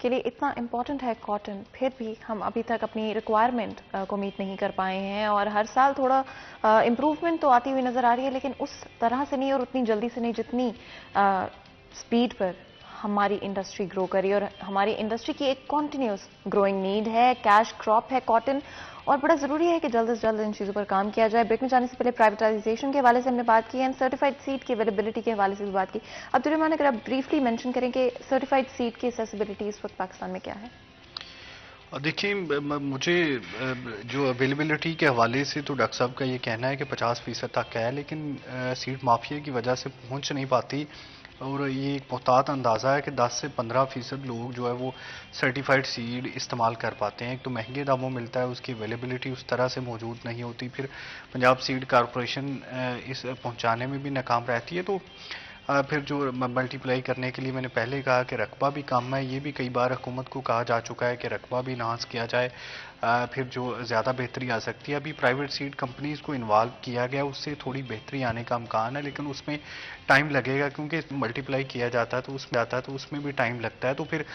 के लिए इतना इम्पॉर्टेंट है कॉटन, फिर भी हम अभी तक अपनी रिक्वायरमेंट को मीट नहीं कर पाए हैं और हर साल थोड़ा इम्प्रूवमेंट तो आती हुई नज़र आ रही है लेकिन उस तरह से नहीं और उतनी जल्दी से नहीं जितनी स्पीड पर हमारी इंडस्ट्री ग्रो करी। और हमारी इंडस्ट्री की एक कॉन्टिन्यूस ग्रोइंग नीड है, कैश क्रॉप है कॉटन, और बड़ा ज़रूरी है कि जल्द से जल्द इन चीज़ों पर काम किया जाए। ब्रेक में जाने से पहले प्राइवेटाइजेशन के हवाले से हमने बात की एंड सर्टिफाइड सीड की अवेलेबिलिटी के हवाले से भी बात की। अब्दुर्रहमान, अगर आप ब्रीफली मेंशन करें कि सर्टिफाइड सीड की एक्सेसिबिलिटी इस वक्त पाकिस्तान में क्या है? देखिए, मुझे जो अवेलेबिलिटी के हवाले से तो डॉक्टर साहब का ये कहना है कि 50% तक है, लेकिन सीड माफिया की वजह से पहुंच नहीं पाती और ये एक मुहतात अंदाज़ा है कि 10 से 15% लोग जो है वो सर्टिफाइड सीड इस्तेमाल कर पाते हैं। एक तो महंगे दामों मिलता है, उसकी अवेलेबिलिटी उस तरह से मौजूद नहीं होती, फिर पंजाब सीड कॉरपोरेशन इस पहुंचाने में भी नाकाम रहती है। तो फिर जो मल्टीप्लाई करने के लिए मैंने पहले कहा कि रकबा भी कम है, ये भी कई बार हुकूमत को कहा जा चुका है कि रकबा भी इन्हांस किया जाए, फिर जो ज़्यादा बेहतरी आ सकती है। अभी प्राइवेट सीड कंपनीज़ को इन्वॉल्व किया गया, उससे थोड़ी बेहतरी आने का इम्कान है, लेकिन उसमें टाइम लगेगा क्योंकि मल्टीप्लाई किया जाता है तो उसमें भी टाइम लगता है। तो फिर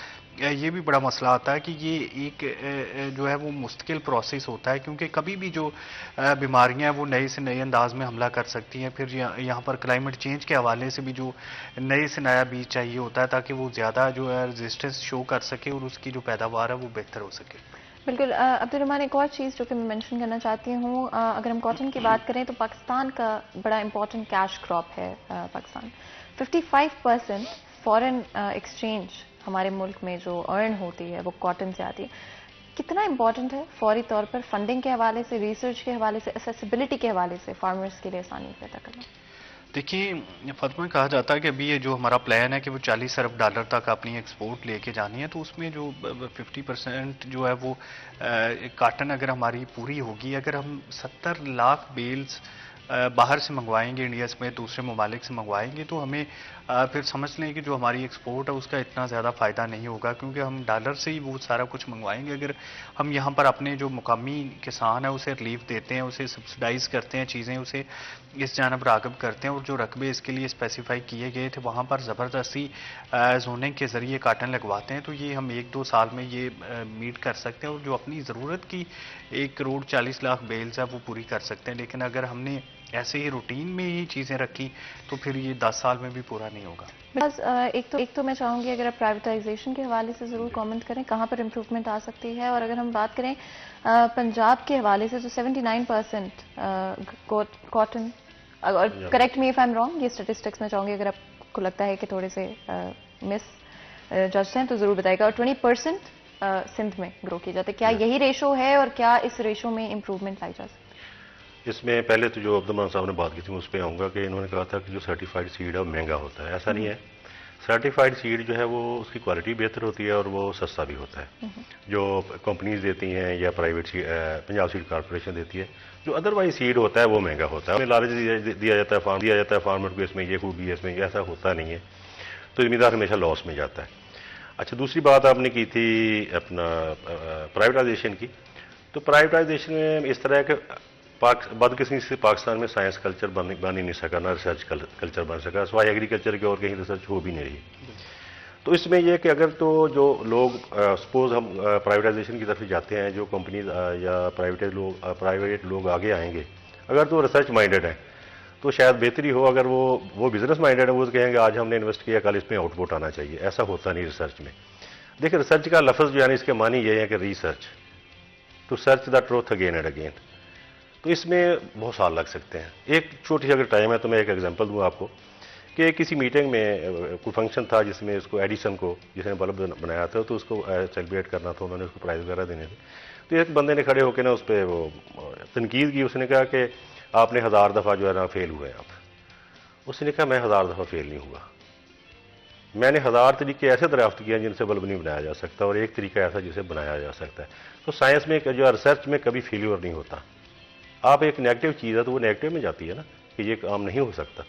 ये भी बड़ा मसला आता है कि ये एक जो है वो मुश्किल प्रोसेस होता है क्योंकि कभी भी जो बीमारियां हैं वो नए से नए अंदाज में हमला कर सकती हैं। फिर यहाँ पर क्लाइमेट चेंज के हवाले से भी जो नए से नया बीज चाहिए होता है ताकि वो ज़्यादा जो है रेजिस्टेंस शो कर सके और उसकी जो पैदावार है वो बेहतर हो सके। बिल्कुल। अब्दुर्रहमान, एक और चीज़ जो कि मैं मेंशन करना चाहती हूँ, अगर हम कॉटन की बात करें तो पाकिस्तान का बड़ा इंपॉर्टेंट कैश क्रॉप है। पाकिस्तान 55% फॉरेन एक्सचेंज हमारे मुल्क में जो अर्न होती है वो कॉटन से आती है। कितना इंपॉर्टेंट है फौरी तौर पर फंडिंग के हवाले से, रिसर्च के हवाले से, एक्सेसिबिलिटी के हवाले से फार्मर्स के लिए आसानी पैदा करना? देखिए फतवा में कहा जाता है कि अभी ये जो हमारा प्लान है कि वो $40 अरब तक अपनी एक्सपोर्ट लेके जानी है, तो उसमें जो 50% जो है वो कॉटन अगर हमारी पूरी होगी, अगर हम 70 लाख बेल्स बाहर से मंगवाएंगे, इंडिया समेत दूसरे ममालिक से मंगवाएंगे, तो हमें फिर समझ लें कि जो हमारी एक्सपोर्ट है उसका इतना ज़्यादा फ़ायदा नहीं होगा, क्योंकि हम डॉलर से ही वो सारा कुछ मंगवाएंगे। अगर हम यहाँ पर अपने जो मुकामी किसान है उसे रिलीफ देते हैं, उसे सब्सिडाइज करते हैं चीज़ें, उसे इस जानब राग़िब करते हैं, और जो रकबे इसके लिए स्पेसिफाई किए गए थे वहाँ पर ज़बरदस्ती जोनिंग के ज़रिए काटन लगवाते हैं, तो ये हम 1-2 साल में ये मीट कर सकते हैं, और जो अपनी ज़रूरत की 1,40,00,000 बेल्स है वो पूरी कर सकते हैं। लेकिन अगर हमने ऐसे ही रूटीन में ही चीज़ें रखी तो फिर ये 10 साल में भी पूरा नहीं होगा। बस एक तो मैं चाहूँगी अगर आप प्राइवेटाइजेशन के हवाले से ज़रूर कमेंट करें कहाँ पर इम्प्रूवमेंट आ सकती है, और अगर हम बात करें पंजाब के हवाले से जो 79% कॉटन, और correct me if I am wrong, ये स्टेटिस्टिक्स में चाहूँगी अगर आपको लगता है कि थोड़े से मिस जज हैं तो ज़रूर बताएगा, और 20% सिंध में ग्रो किया जाता है। क्या यही रेशो है, और क्या इस रेशो में इम्प्रूवमेंट लाई जा सकती है? इसमें पहले तो जो अब्दुल साहब ने बात की थी मैं उस पर आऊँगा कि इन्होंने कहा था कि जो सर्टिफाइड सीड है वो महंगा होता है। ऐसा नहीं है, सर्टिफाइड सीड जो है वो उसकी क्वालिटी बेहतर होती है और वो सस्ता भी होता है। जो कंपनीज देती हैं या प्राइवेट पंजाब सीड कॉर्पोरेशन देती है, जो अदरवाइज सीड होता है वो महंगा होता है। लालच दिया जाता है फार्मर को, इसमें ये खूबी है, इसमें ऐसा होता नहीं है, तो ज़मींदार हमेशा लॉस में जाता है। अच्छा, दूसरी बात आपने की थी अपना प्राइवेटाइजेशन की, तो प्राइवेटाइजेशन में इस तरह के बदकिस्मती से पाकिस्तान में साइंस कल्चर बन ही नहीं सका, ना रिसर्च कल्चर बन सका, सिवाय एग्रीकल्चर के और कहीं रिसर्च हो भी नहीं रही। तो इसमें यह कि अगर तो जो लोग सपोज हम प्राइवेटाइजेशन की तरफ जाते हैं, जो कंपनीज या प्राइवेट लोग आगे आएंगे, अगर तो रिसर्च माइंडेड है तो शायद बेहतरी हो। अगर वो बिजनेस माइंडेड है, वो तो कहेंगे आज हमने इन्वेस्ट किया, कल इसमें आउटपुट आना चाहिए। ऐसा होता नहीं रिसर्च में। देखिए, रिसर्च का लफ्ज़ जो है इसके मानी ये है कि research, to search the truth again and again. तो इसमें बहुत साल लग सकते हैं। एक छोटी सी अगर टाइम है तो मैं एक एग्जांपल दूं आपको कि किसी मीटिंग में कोई फंक्शन था जिसमें इसको एडिसन को, जिसने बल्ब बनाया था, तो उसको सेलिब्रेट करना था, उन्होंने उसको प्राइज़ वगैरह देने थे। तो एक बंदे ने खड़े होकर ना उस पर वो तनकीद की। उसने कहा कि आपने 1000 दफ़ा जो है ना फेल हुए आप। उसने कहा मैं 1000 दफ़ा फेल नहीं हुआ, मैंने 1000 तरीके ऐसे दरियाफ्त किए जिनसे बल्ब नहीं बनाया जा सकता, और एक तरीका ऐसा जिसे बनाया जा सकता है। तो साइंस में जो रिसर्च में कभी फेल्यूर नहीं होता। आप एक नेगेटिव चीज़ है तो वो नेगेटिव में जाती है ना, कि ये काम नहीं हो सकता।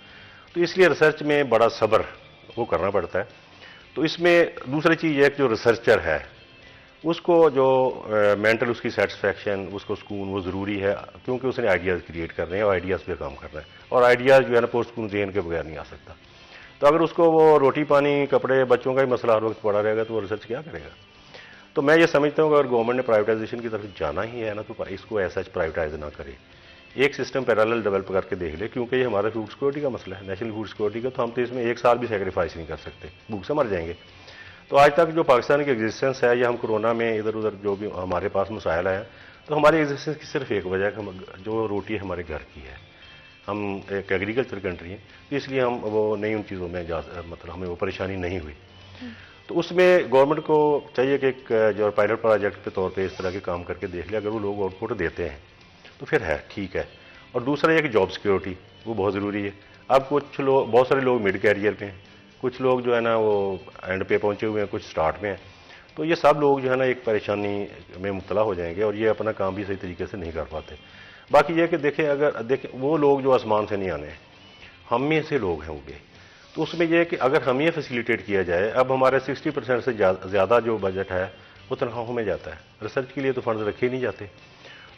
तो इसलिए रिसर्च में बड़ा सब्र वो करना पड़ता है। तो इसमें दूसरी चीज़ है कि जो रिसर्चर है उसको जो मेंटल उसकी सेटिस्फैक्शन, उसको सुकून, वो ज़रूरी है, क्योंकि उसने आइडियाज़ क्रिएट करने हैं और आइडियाज़ पे काम करना है, और आइडियाज़ जो है ना पुरसुकून ज़हन के बगैर नहीं आ सकता। तो अगर उसको वो रोटी पानी कपड़े बच्चों का ही मसला हर वक्त पड़ा रहेगा तो वो रिसर्च क्या करेगा। तो मैं ये समझता हूँ कि अगर गवर्नमेंट ने प्राइवेटाइजेशन की तरफ जाना ही है ना, तो इसको ऐसा प्राइवेटाइज ना करे, एक सिस्टम पैरेलल डेवलप करके देख ले, क्योंकि ये हमारा फूड सिक्योरिटी का मसला है, नेशनल फूड सिक्योरिटी का। तो हम तो इसमें एक साल भी सेक्रीफाइस नहीं कर सकते, भूख से मर जाएंगे। तो आज तक जो पाकिस्तान की एग्जिस्टेंस है, या हम कोरोना में इधर उधर जो भी हमारे पास मसाइल आया, तो हमारी एग्जिस्टेंस की सिर्फ एक वजह है कि जो रोटी हमारे घर की है, हम एक एग्रीकल्चर कंट्री हैं, तो इसलिए हम वो नई उन चीज़ों में मतलब हमें वो परेशानी नहीं हुई। तो उसमें गवर्नमेंट को चाहिए कि एक जो पायलट प्रोजेक्ट के तौर पे इस तरह के काम करके देख ले। अगर वो लोग आउटपुट देते हैं तो फिर है ठीक है। और दूसरा ये कि जॉब सिक्योरिटी वो बहुत ज़रूरी है। अब कुछ लोग, बहुत सारे लोग मिड कैरियर पे हैं, कुछ लोग जो है ना वो एंड पे पहुंचे हुए हैं, कुछ स्टार्ट में हैं। तो ये सब लोग जो है ना एक परेशानी में मुब्तला हो जाएंगे और ये अपना काम भी सही तरीके से नहीं कर पाते। बाकी ये कि देखें, अगर देखें वो लोग जो आसमान से नहीं आने, हम में से लोग होंगे, तो उसमें यह है कि अगर हम ये फैसिलिटेट किया जाए, अब हमारे 60% से ज़्यादा जो बजट है वो तनख्वाहों में जाता है, रिसर्च के लिए तो फंड रखे नहीं जाते।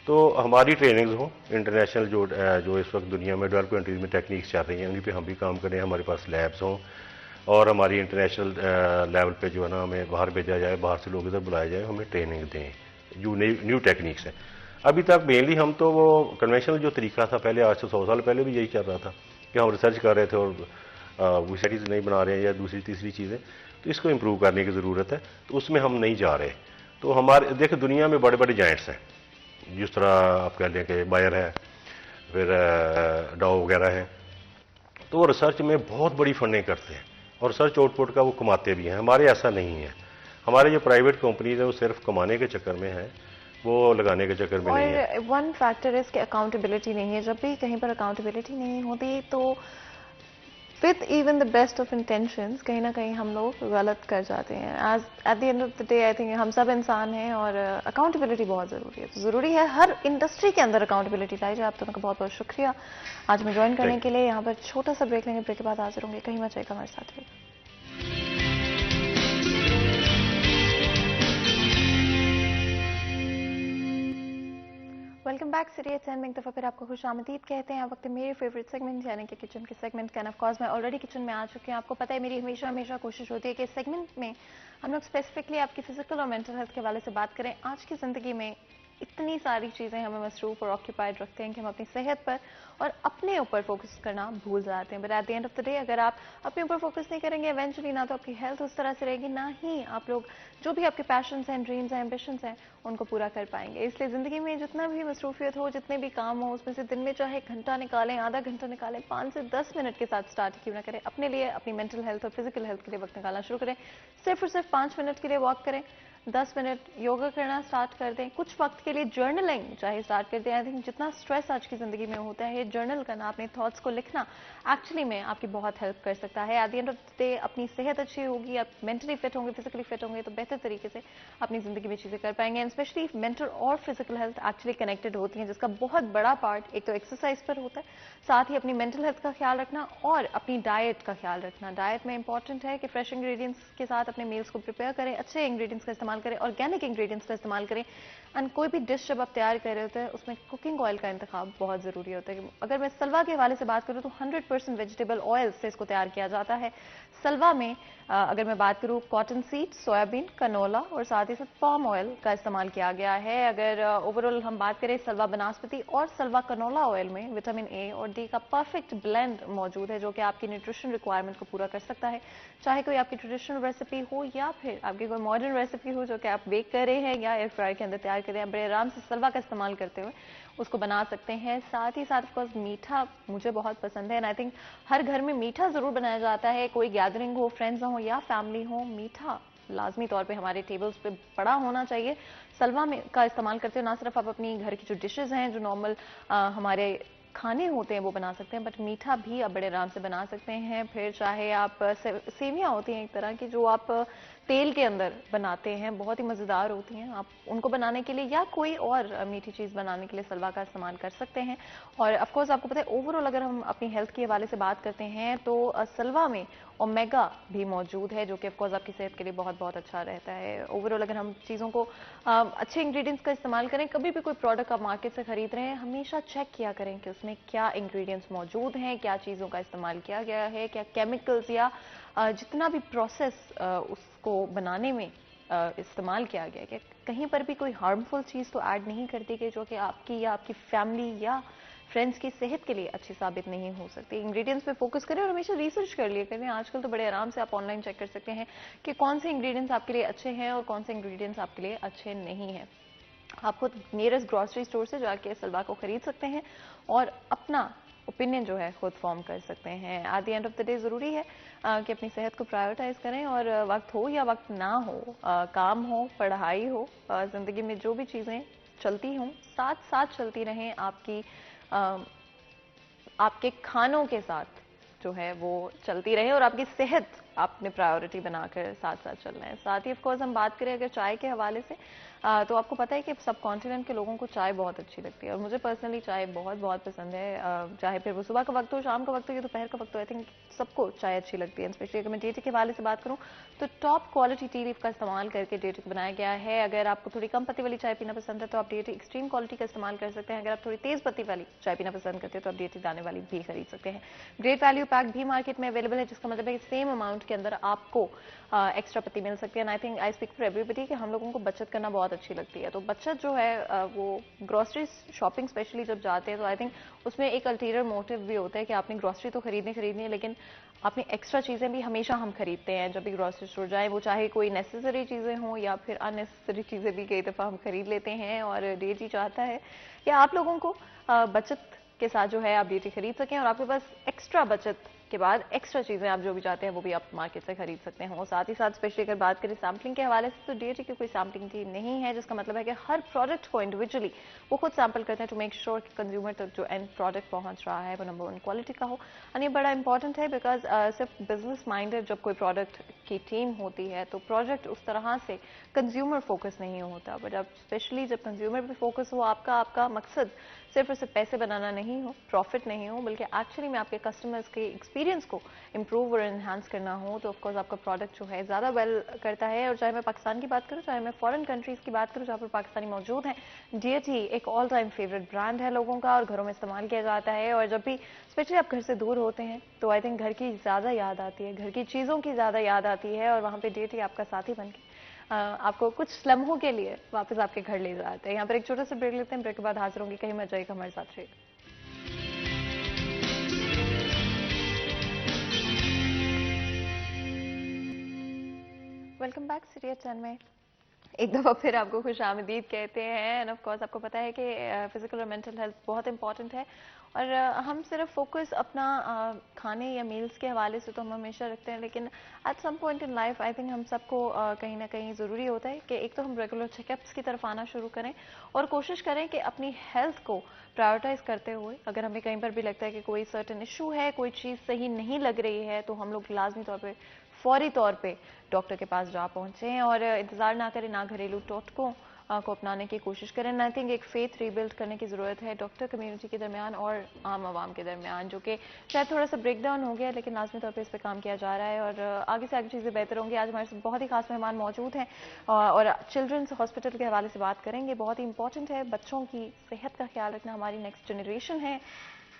तो हमारी ट्रेनिंग्स हों इंटरनेशनल, जो इस वक्त दुनिया में डेवलप कंट्रीज में टेक्निक्स चल रही हैं, उन्हीं पे हम भी काम करें, हमारे पास लैब्स हों, और हमारी इंटरनेशनल लेवल पे जो है ना हमें बाहर भेजा जाए, बाहर से लोग इधर बुलाए जाए, हमें ट्रेनिंग दें जो न्यू टेक्निक्स हैं। अभी तक मेनली हम तो वो कन्वेंशनल जो तरीका था पहले, आज से 100 साल पहले भी यही चल रहा था कि हम रिसर्च कर रहे थे और विशेषीज नहीं बना रहे हैं या दूसरी तीसरी चीज़ें। तो इसको इम्प्रूव करने की ज़रूरत है, तो उसमें हम नहीं जा रहे। तो हमारे देखिए दुनिया में बड़े बड़े जाइंट्स हैं, जिस तरह आप कह लें कि बायर है, फिर डाउ वगैरह है, तो वो रिसर्च में बहुत बड़ी फंडिंग करते हैं और रिसर्च आउटपुट का वो कमाते भी हैं। हमारे ऐसा नहीं है। हमारे जो प्राइवेट कंपनीज हैं वो सिर्फ कमाने के चक्कर में हैं, वो लगाने के चक्कर में नहीं है। और वन फैक्टर इसके अकाउंटेबिलिटी नहीं है। जब भी कहीं पर अकाउंटेबिलिटी नहीं होती तो with even the best of intentions कहीं ना कहीं हम लोग गलत कर जाते हैं. As at the end of the day I think हम सब इंसान हैं और अकाउंटेबिलिटी बहुत ज़रूरी है. तो ज़रूरी है हर इंडस्ट्री के अंदर अकाउंटेबिलिटी लाई जाए. आप दोनों का बहुत बहुत शुक्रिया आज में ज्वाइन करने के लिए. यहाँ पर छोटा सा ब्रेक लेंगे. ब्रेक के बाद हाजिर होंगे. कहीं मत जाएगा, हमारे साथ रहिए. Welcome back. सीरियस 10 में एक दफ़ा फिर आपको खुश आमदीद कहते हैं. वक्त मेरे फेवरेट सेगमेंट यानी कि किचन के सेगमेंट का. ऑफ कोर्स मैं ऑलरेडी किचन में आ चुकी हूँ. आपको पता है मेरी हमेशा कोशिश होती है कि इस सेगमेंट में हम लोग स्पेसिफिकली आपकी फिजिकल और मेंटल हेल्थ के हवाले से बात करें. आज की ज़िंदगी में इतनी सारी चीज़ें हमें मसरूफ़ और ऑक्यूपाइड रखते हैं कि हम अपनी सेहत पर और अपने ऊपर फोकस करना भूल जाते हैं. But at the end of the day अगर आप अपने ऊपर फोकस नहीं करेंगे इवेंचुअली ना तो आपकी हेल्थ उस तरह से रहेगी, ना ही आप लोग जो भी आपके पैशंस हैं, ड्रीम्स हैं, एम्बिशंस हैं उनको पूरा कर पाएंगे. इसलिए ज़िंदगी में जितना भी मसरूफियत हो, जितने भी काम हो, उसमें से दिन में चाहे घंटा निकालें, आधा घंटा निकालें, 5 से 10 मिनट के साथ स्टार्ट क्यों ना करें, अपने लिए, अपनी मेंटल हेल्थ और फिजिकल हेल्थ के लिए वक्त निकालना शुरू करें. सिर्फ और सिर्फ 5 मिनट के लिए वॉक करें, 10 मिनट योगा करना स्टार्ट कर दें, कुछ वक्त के लिए जर्नलिंग चाहे स्टार्ट कर दें. आई थिंक जितना स्ट्रेस आज की ज़िंदगी में होता है, जर्नल करना, अपने थॉट्स को लिखना एक्चुअली में आपकी बहुत हेल्प कर सकता है. Eight the end of the day अपनी सेहत अच्छी होगी, आप मेंटली फिट होंगे, फिजिकली फिट होंगे तो बेहतर तरीके से अपनी ज़िंदगी में चीज़ें कर पाएंगे. एंड स्पेशली मेंटल और फिजिकल हेल्थ एक्चुअली कनेक्टेड होती हैं, जिसका बहुत बड़ा पार्ट एक तो एक्सरसाइज पर होता है, साथ ही अपनी मेंटल हेल्थ का ख्याल रखना और अपनी डाइट का ख्याल रखना. डाइट में इंपॉर्टेंट है कि फ्रेश इंग्रेडिएंट्स के साथ अपने मील्स को प्रिपेयर करें, अच्छे इंग्रेडिएंट्स का इस्तेमाल करें, ऑर्गेनिक इंग्रेडिएंट्स का इस्तेमाल करें. एंड कोई भी डिश जब आप तैयार कर रहे होते हैं उसमें कुकिंग ऑयल का इंतखाब बहुत ज़रूरी होता है. अगर मैं सलवा के हवाले से बात करूँ तो 100% वेजिटेबल ऑयल से इसको तैयार किया जाता है. सलवा में अगर मैं बात करूँ कॉटन सीड, सोयाबीन, कनोला और साथ ही साथ पाम ऑयल का इस्तेमाल किया गया है. अगर ओवरऑल हम बात करें सलवा बनास्पति और सलवा कनोला ऑयल में विटामिन ए और डी का परफेक्ट ब्लेंड मौजूद है जो कि आपकी न्यूट्रिशन रिक्वायरमेंट को पूरा कर सकता है. चाहे कोई आपकी ट्रेडिशनल रेसिपी हो या फिर आपकी कोई मॉडर्न रेसिपी हो जो कि आप बेक कर रहे हैं या एयर फ्रायर के अंदर तैयार कर रहे हैं, बड़े आराम से सलवा का इस्तेमाल करते हुए उसको बना सकते हैं. साथ ही साथ ऑफकोर्स मीठा मुझे बहुत पसंद है एंड आई थिंक हर घर में मीठा ज़रूर बनाया जाता है. कोई गैदरिंग हो, फ्रेंड्स हो या फैमिली हो, मीठा लाजमी तौर पे हमारे टेबल्स पे पड़ा होना चाहिए. सलवा में का इस्तेमाल करते हो ना सिर्फ आप अपनी घर की जो डिशेज़ हैं, जो नॉर्मल हमारे खाने होते हैं वो बना सकते हैं, बट मीठा भी आप बड़े आराम से बना सकते हैं. फिर चाहे आप सेवियाँ होती हैं एक तरह की जो आप तेल के अंदर बनाते हैं, बहुत ही मज़ेदार होती हैं. आप उनको बनाने के लिए या कोई और मीठी चीज़ बनाने के लिए सलवा का इस्तेमाल कर सकते हैं. और ऑफकोर्स आपको पता है ओवरऑल अगर हम अपनी हेल्थ के हवाले से बात करते हैं तो सलवा में ओमेगा भी मौजूद है जो कि ऑफकोर्स आपकी सेहत के लिए बहुत बहुत अच्छा रहता है. ओवरऑल अगर हम चीज़ों को अच्छे इंग्रेडिएंट्स का इस्तेमाल करें, कभी भी कोई प्रोडक्ट आप मार्केट से खरीद रहे हैं हमेशा चेक किया करें कि उसमें क्या इंग्रेडिएंट्स मौजूद हैं, क्या चीज़ों का इस्तेमाल किया गया है, क्या केमिकल्स या जितना भी प्रोसेस उसको बनाने में इस्तेमाल किया गया है, कहीं पर भी कोई हार्मफुल चीज़ तो ऐड नहीं करती कि जो कि आपकी या आपकी फैमिली या फ्रेंड्स की सेहत के लिए अच्छी साबित नहीं हो सकती. इंग्रेडिएंट्स पे फोकस करें और हमेशा रिसर्च कर लिया करें. आजकल तो बड़े आराम से आप ऑनलाइन चेक कर सकते हैं कि कौन से इंग्रेडिएंट्स आपके लिए अच्छे हैं और कौन से इंग्रेडिएंट्स आपके लिए अच्छे नहीं हैं. आप खुद नियरेस्ट ग्रॉसरी स्टोर से जाके सलवा को खरीद सकते हैं और अपना ओपिनियन जो है खुद फॉर्म कर सकते हैं. Eight the end of the day ज़रूरी है कि अपनी सेहत को प्रायोरिटाइज करें और वक्त हो या वक्त ना हो, काम हो, पढ़ाई हो, ज़िंदगी में जो भी चीज़ें चलती हों साथ साथ चलती रहें. आपके खानों के साथ जो है वो चलती रहे और आपकी सेहत आपने प्रायोरिटी बनाकर साथ साथ चलना है. साथ ही ऑफकोर्स हम बात करें अगर चाय के हवाले से तो आपको पता है कि सब कॉन्टिनेंट के लोगों को चाय बहुत अच्छी लगती है और मुझे पर्सनली चाय बहुत बहुत पसंद है. चाहे फिर वो सुबह का वक्त हो, शाम का वक्त हो या दोपहर का वक्त हो, आई थिंक सबको चाय अच्छी लगती है. स्पेशली अगर मैं टी के हवाले से बात करूँ तो टॉप क्वालिटी टी लीफ का इस्तेमाल करके टी बनाया गया है. अगर आपको थोड़ी कम पत्ती वाली चाय पीना पसंद है तो आप टी एक्सट्रीम क्वालिटी का इस्तेमाल कर सकते हैं. अगर आप थोड़ी तेज पत्ती वाली चाय पीना पसंद करते हैं तो आप टी दाने वाली भी खरीद सकते हैं. ग्रेट वैल्यू पैक भी मार्केट में अवेलेबल है जिसका मतलब है कि सेम अमाउंट के अंदर आपको एक्स्ट्रा पत्ती मिल सकती है. And I think I speak for everybody कि हम लोगों को बचत करना बहुत अच्छी लगती है. तो बचत जो है वो ग्रॉसरी शॉपिंग स्पेशली जब जाते हैं तो आई थिंक उसमें एक अल्टीरियर मोटिव भी होता है कि आपने ग्रॉसरी तो खरीदनी है लेकिन अपनी एक्स्ट्रा चीज़ें भी हमेशा हम खरीदते हैं जब भी ग्रॉसरी स्टोर जाए, वो चाहे कोई नेसेसरी चीज़ें हों या फिर अननेसेसरी चीज़ें भी कई दफ़ा हम खरीद लेते हैं. और डेटी चाहता है कि आप लोगों को बचत के साथ जो है आप डेटी खरीद सकें और आपके पास एक्स्ट्रा बचत के बाद एक्स्ट्रा चीज़ें आप जो भी चाहते हैं वो भी आप मार्केट से खरीद सकते हैं। और साथ ही साथ स्पेशली अगर बात करें सैम्पलिंग के हवाले से, तो DHT की कोई सैम्पलिंग टीम नहीं है, जिसका मतलब है कि हर प्रोडक्ट को इंडिविजुअली वो खुद सैम्पल करते हैं टू मेक श्योर कि कंज्यूमर तक जो एंड प्रोडक्ट पहुंच रहा है वो नंबर 1 क्वालिटी का हो। और ये बड़ा इंपॉर्टेंट है बिकॉज सिर्फ बिजनेस माइंडेड जब कोई प्रोडक्ट की टीम होती है तो प्रोजेक्ट उस तरह से कंज्यूमर फोकस नहीं होता। बट अब स्पेशली जब कंज्यूमर पे फोकस हो, आपका मकसद सिर्फ और सिर्फ पैसे बनाना नहीं हो, प्रॉफिट नहीं हो, बल्कि एक्चुअली में आपके कस्टमर्स के एक्सपीरियंस को इंप्रूव और एनहांस करना हो, तो ऑफकोर्स आपका प्रोडक्ट जो है ज़्यादा वेल करता है। और चाहे मैं पाकिस्तान की बात करूँ, चाहे मैं फॉरेन कंट्रीज़ की बात करूँ जहाँ पर पाकिस्तानी मौजूद हैं, DHT एक ऑल टाइम फेवरेट ब्रांड है लोगों का और घरों में इस्तेमाल किया जाता है। और जब भी स्पेशली आप घर से दूर होते हैं तो आई थिंक घर की ज़्यादा याद आती है, घर की चीज़ों की ज़्यादा याद आती है, और वहाँ पर DHT आपका साथी बन के आपको कुछ लम्हों के लिए वापस आपके घर ले जाते हैं। यहाँ पर एक छोटा सा ब्रेक लेते हैं, ब्रेक के बाद हाजिर होंगी, कहीं मत जाइएगा, हमारे साथ रहिएगा। वेलकम बैक सीरिया चैनल में एक दफ़ा फिर आपको खुश आमदीद कहते हैं। एंड ऑफ कोर्स आपको पता है कि फिजिकल और मेंटल हेल्थ बहुत इंपॉर्टेंट है, और हम सिर्फ फोकस अपना खाने या मील्स के हवाले से तो हम हमेशा रखते हैं, लेकिन at some point in life I think हम सबको कहीं ना कहीं ज़रूरी होता है कि एक तो हम रेगुलर चेकअप्स की तरफ आना शुरू करें और कोशिश करें कि अपनी हेल्थ को प्रायोरिटाइज करते हुए, अगर हमें कहीं पर भी लगता है कि कोई सर्टेन इशू है, कोई चीज़ सही नहीं लग रही है, तो हम लोग लाजमी तौर पर फौरी तौर पे डॉक्टर के पास जा पहुंचे और इंतज़ार ना करें, ना घरेलू टोटकों को अपनाने की कोशिश करें। आई थिंक एक फेथ रीबिल्ड करने की ज़रूरत है डॉक्टर कम्युनिटी के दरमियान और आम आवाम के दरमियान, जो कि शायद थोड़ा सा ब्रेक डाउन हो गया, लेकिन लाजमी तौर पे इस पर काम किया जा रहा है और आगे से आगे चीज़ें बेहतर होंगी। आज हमारे साथ बहुत ही खास मेहमान मौजूद हैं और चिल्ड्रंस हॉस्पिटल के हवाले से बात करेंगे। बहुत ही इंपॉर्टेंट है, बच्चों की सेहत का ख्याल रखना हमारी नेक्स्ट जनरेशन है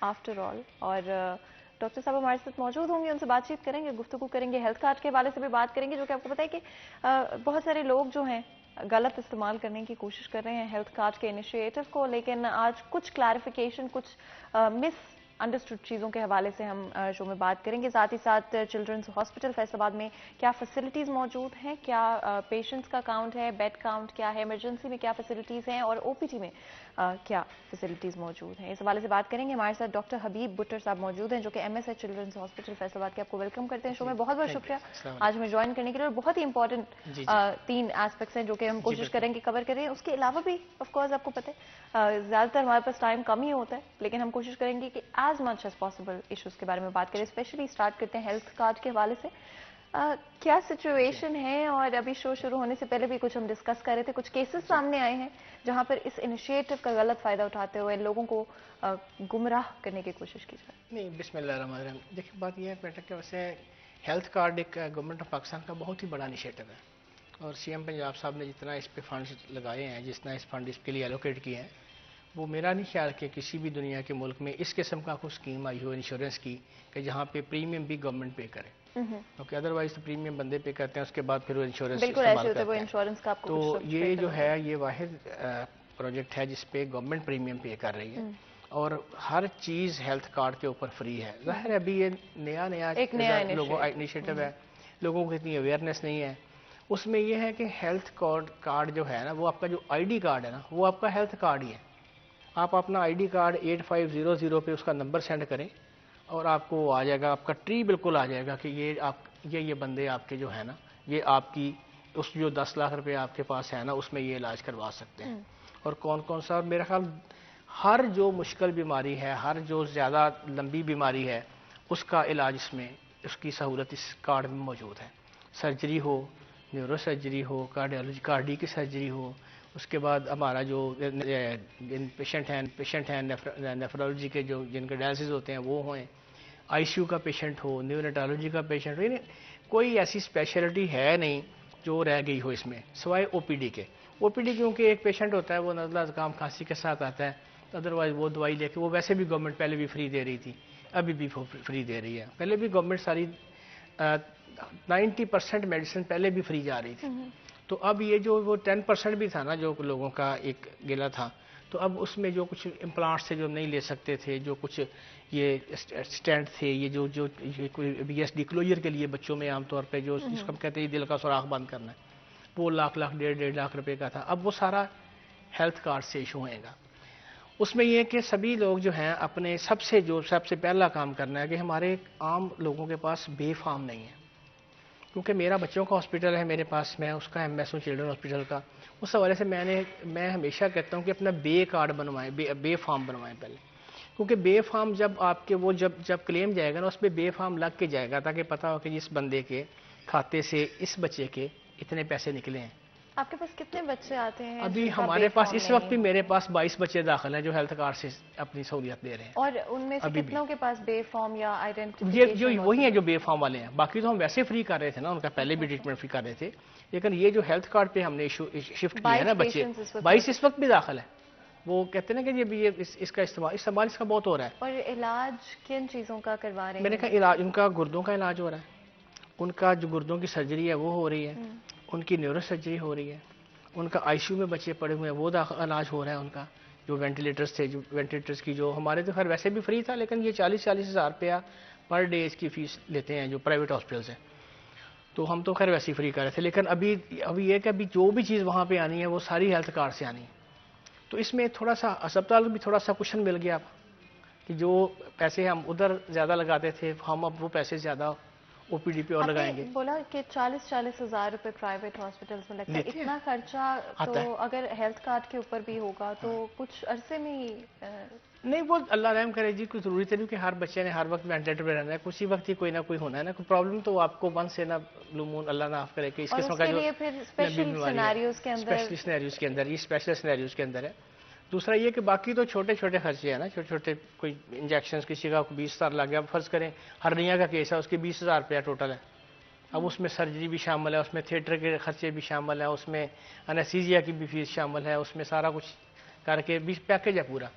आफ्टर ऑल। और डॉक्टर साहब हमारे साथ मौजूद होंगे, उनसे बातचीत करेंगे, गुफ्तगू करेंगे, हेल्थ कार्ड के हवाले से भी बात करेंगे, जो कि आपको पता है कि बहुत सारे लोग जो हैं गलत इस्तेमाल करने की कोशिश कर रहे हैं हेल्थ कार्ड के इनिशिएटिव को। लेकिन आज कुछ क्लैरिफिकेशन, कुछ मिस अंडरस्टूड चीज़ों के हवाले से हम शो में बात करेंगे। साथ ही साथ चिल्ड्रंस हॉस्पिटल फैसलाबाद में क्या फैसिलिटीज़ मौजूद हैं, क्या पेशेंट्स का काउंट है, बेड काउंट क्या है, इमरजेंसी में क्या फैसिलिटीज़ हैं और OPT में क्या फैसिलिटीज़ मौजूद हैं, इस हवाले से बात करेंगे। हमारे साथ डॉक्टर हबीब बुट्टर साहब मौजूद हैं, जो कि MSH चिल्ड्रंस हॉस्पिटल फैसलाबाद के। आपको वेलकम करते हैं शो में, बहुत बहुत शुक्रिया आज हमें ज्वाइन करने के लिए। और बहुत ही इंपॉर्टेंट 3 एस्पेक्ट्स हैं जो कि हम कोशिश करेंगे कवर करें। उसके अलावा भी ऑफकोर्स आपको पता है ज़्यादातर हमारे पास टाइम कम ही होता है, लेकिन हम कोशिश करेंगे कि as much as possible issues के बारे में बात करें। स्पेशली स्टार्ट करते हैं हेल्थ कार्ड के हवाले से। क्या सिचुएशन है, और अभी शो शुरू होने से पहले भी कुछ हम डिस्कस कर रहे थे, कुछ केसेस सामने आए हैं जहां पर इस इनिशिएटिव का गलत फ़ायदा उठाते हुए लोगों को गुमराह करने की कोशिश की जाए। नहीं, बिस्मिल्लाहिर्रहमानिर्रहीम। देखिए बात यह है बेटा कि वैसे हेल्थ कार्ड एक गवर्नमेंट ऑफ पाकिस्तान का बहुत ही बड़ा इनिशिएटिव है और CM पंजाब साहब ने जितना इस पे फंड्स लगाए हैं, जितना इस फंड इसके लिए एलोकेट किए हैं, वो मेरा नहीं ख्याल कि किसी भी दुनिया के मुल्क में इस किस्म का कोई स्कीम आई हो इंश्योरेंस की कि जहाँ पे प्रीमियम भी गवर्नमेंट पे करे। क्योंकि अदरवाइज तो प्रीमियम बंदे पे करते हैं, उसके बाद फिर वो इंश्योरेंस बिल्कुल ऐसे होता है, वो इंश्योरेंस का आपको तो ये जो है ये वाहिद प्रोजेक्ट है जिसपे गवर्नमेंट प्रीमियम पे कर रही है और हर चीज़ हेल्थ कार्ड के ऊपर फ्री है। ज़ाहिर है अभी ये नया लोगों इनिशिएटिव है, लोगों को इतनी अवेयरनेस नहीं है। उसमें यह है कि हेल्थ कार्ड जो है ना, वो आपका जो ID कार्ड है ना, वो आपका हेल्थ कार्ड ही है। आप अपना ID कार्ड 8500 पे उसका नंबर सेंड करें और आपको आ जाएगा, आपका ट्री बिल्कुल आ जाएगा कि ये बंदे आपके जो है ना, ये आपकी उस जो 10 लाख रुपए आपके पास है ना, उसमें ये इलाज करवा सकते हैं। और कौन कौन सा, मेरा ख्याल हर जो मुश्किल बीमारी है, हर जो ज़्यादा लंबी बीमारी है, उसका इलाज इसमें, उसकी सहूलत इस कार्ड में मौजूद है। सर्जरी हो, न्यूरो सर्जरी हो, कार्डियक की सर्जरी हो, उसके बाद हमारा जो पेशेंट हैं नेफ्रोलॉजी के जो जिनके डायलिसिस होते हैं वो हों, ICU का पेशेंट हो, न्यूरोनेटोलॉजी का पेशेंट हो, यानी कोई ऐसी स्पेशलिटी है नहीं जो रह गई हो इसमें सिवाय OPD के। OPD क्योंकि एक पेशेंट होता है वो नज़ला ज़ुकाम खांसी के साथ आता है, अदरवाइज वो दवाई लेके, वो वैसे भी गवर्नमेंट पहले भी फ्री दे रही थी, अभी भी फ्री दे रही है। पहले भी गवर्नमेंट सारी 90% मेडिसिन पहले भी फ्री जा रही थी। तो अब ये जो वो 10% भी था ना जो लोगों का एक गिला था, तो अब उसमें जो कुछ इम्प्लांट्स थे जो नहीं ले सकते थे, जो कुछ ये स्टेंट थे, ये जो कोई BSD क्लोजर के लिए बच्चों में आमतौर पे जो जिसको हम कहते हैं दिल का सुराख बंद करना है, वो लाख 1.5 लाख रुपए का था। अब वो सारा हेल्थ कार्ड से इशू होएगा। उसमें ये कि सभी लोग जो हैं अपने सबसे पहला काम करना है कि हमारे आम लोगों के पास बेफाम नहीं है। क्योंकि मेरा बच्चों का हॉस्पिटल है मेरे पास, मैं उसका एमएस हूँ चिल्ड्रन हॉस्पिटल का, उस हवाले से मैं हमेशा कहता हूँ कि अपना बे कार्ड बनवाएं, बे फार्म बनवाएं पहले। क्योंकि बे फार्म जब आपके वो जब क्लेम जाएगा ना, उस पर बे फार्म लग के जाएगा, ताकि पता हो कि इस बंदे के खाते से इस बच्चे के इतने पैसे निकले हैं। आपके पास कितने बच्चे आते हैं? अभी हमारे पास इस वक्त भी मेरे पास 22 बच्चे दाखिल हैं जो हेल्थ कार्ड से अपनी सहूलियत ले रहे हैं। और उनमें से कितनों के पास बे फॉर्म या ये आइडेंटिफिकेशन? जो वही है जो बे फॉर्म वाले हैं, बाकी तो हम वैसे फ्री कर रहे थे ना, उनका पहले भी ट्रीटमेंट फ्री कर रहे थे, लेकिन ये जो हेल्थ कार्ड पे हमने शिफ्ट किया है ना बच्चे, 22 इस वक्त भी दाखिल है। वो कहते हैं ना कि ये इसका इस्तेमाल इसका बहुत हो रहा है। और इलाज किन चीज़ों का करवा रहे हैं? मैंने कहा इलाज उनका गुर्दों का इलाज हो रहा है, उनका जो गुर्दों की सर्जरी है वो हो रही है, उनकी न्यूरो सर्जरी हो रही है, उनका आईसीयू में बच्चे पड़े हुए हैं वो इलाज हो रहा है उनका, जो वेंटिलेटर्स थे, जो वेंटिलेटर्स की जो हमारे तो खैर वैसे भी फ्री था, लेकिन ये 40-40 हज़ार रुपया पर डे इसकी फीस लेते हैं जो प्राइवेट हॉस्पिटल से, तो हम तो खैर वैसे ही फ्री कर रहे थे। लेकिन अभी ये कि अभी जो भी चीज़ वहाँ पे आनी है वो सारी हेल्थ कार्ड से आनी है, तो इसमें थोड़ा सा अस्पताल को भी थोड़ा सा कुशन मिल गया कि जो पैसे हम उधर ज़्यादा लगाते थे हम अब वो पैसे ज़्यादा ओपीडी पे और लगाएंगे। बोला कि 40-40 हज़ार रुपए प्राइवेट हॉस्पिटल्स में लगता है, इतना खर्चा तो अगर हेल्थ कार्ड के ऊपर भी होगा तो कुछ अरसे में ही नहीं, वो अल्लाह रहम करे जी, कुछ जरूरी तो नहीं कि हर बच्चे ने हर वक्त वेंटिलेटर पे रहना है, कुछ ही वक्त ही कोई ना कोई होना है ना, कोई प्रॉब्लम तो आपको वन से ना ब्लू मून अल्लाह ना माफ करे कि इस किस्म का जो स्पेशल सिनेरियोज के अंदर ये स्पेशल सिनेरियोज के अंदर है। दूसरा ये कि बाकी तो छोटे छोटे खर्चे हैं ना, छोटे छोटे कोई इंजेक्शन किसी का 20 हज़ार लग गया, अब फर्ज करें हर्निया का केस है उसके 20 हज़ार रुपया टोटल है, अब उसमें सर्जरी भी शामिल है, उसमें थिएटर के खर्चे भी शामिल है, उसमें एनेस्थीसिया की भी फीस शामिल है, उसमें सारा कुछ करके 20 पैकेज है पूरा।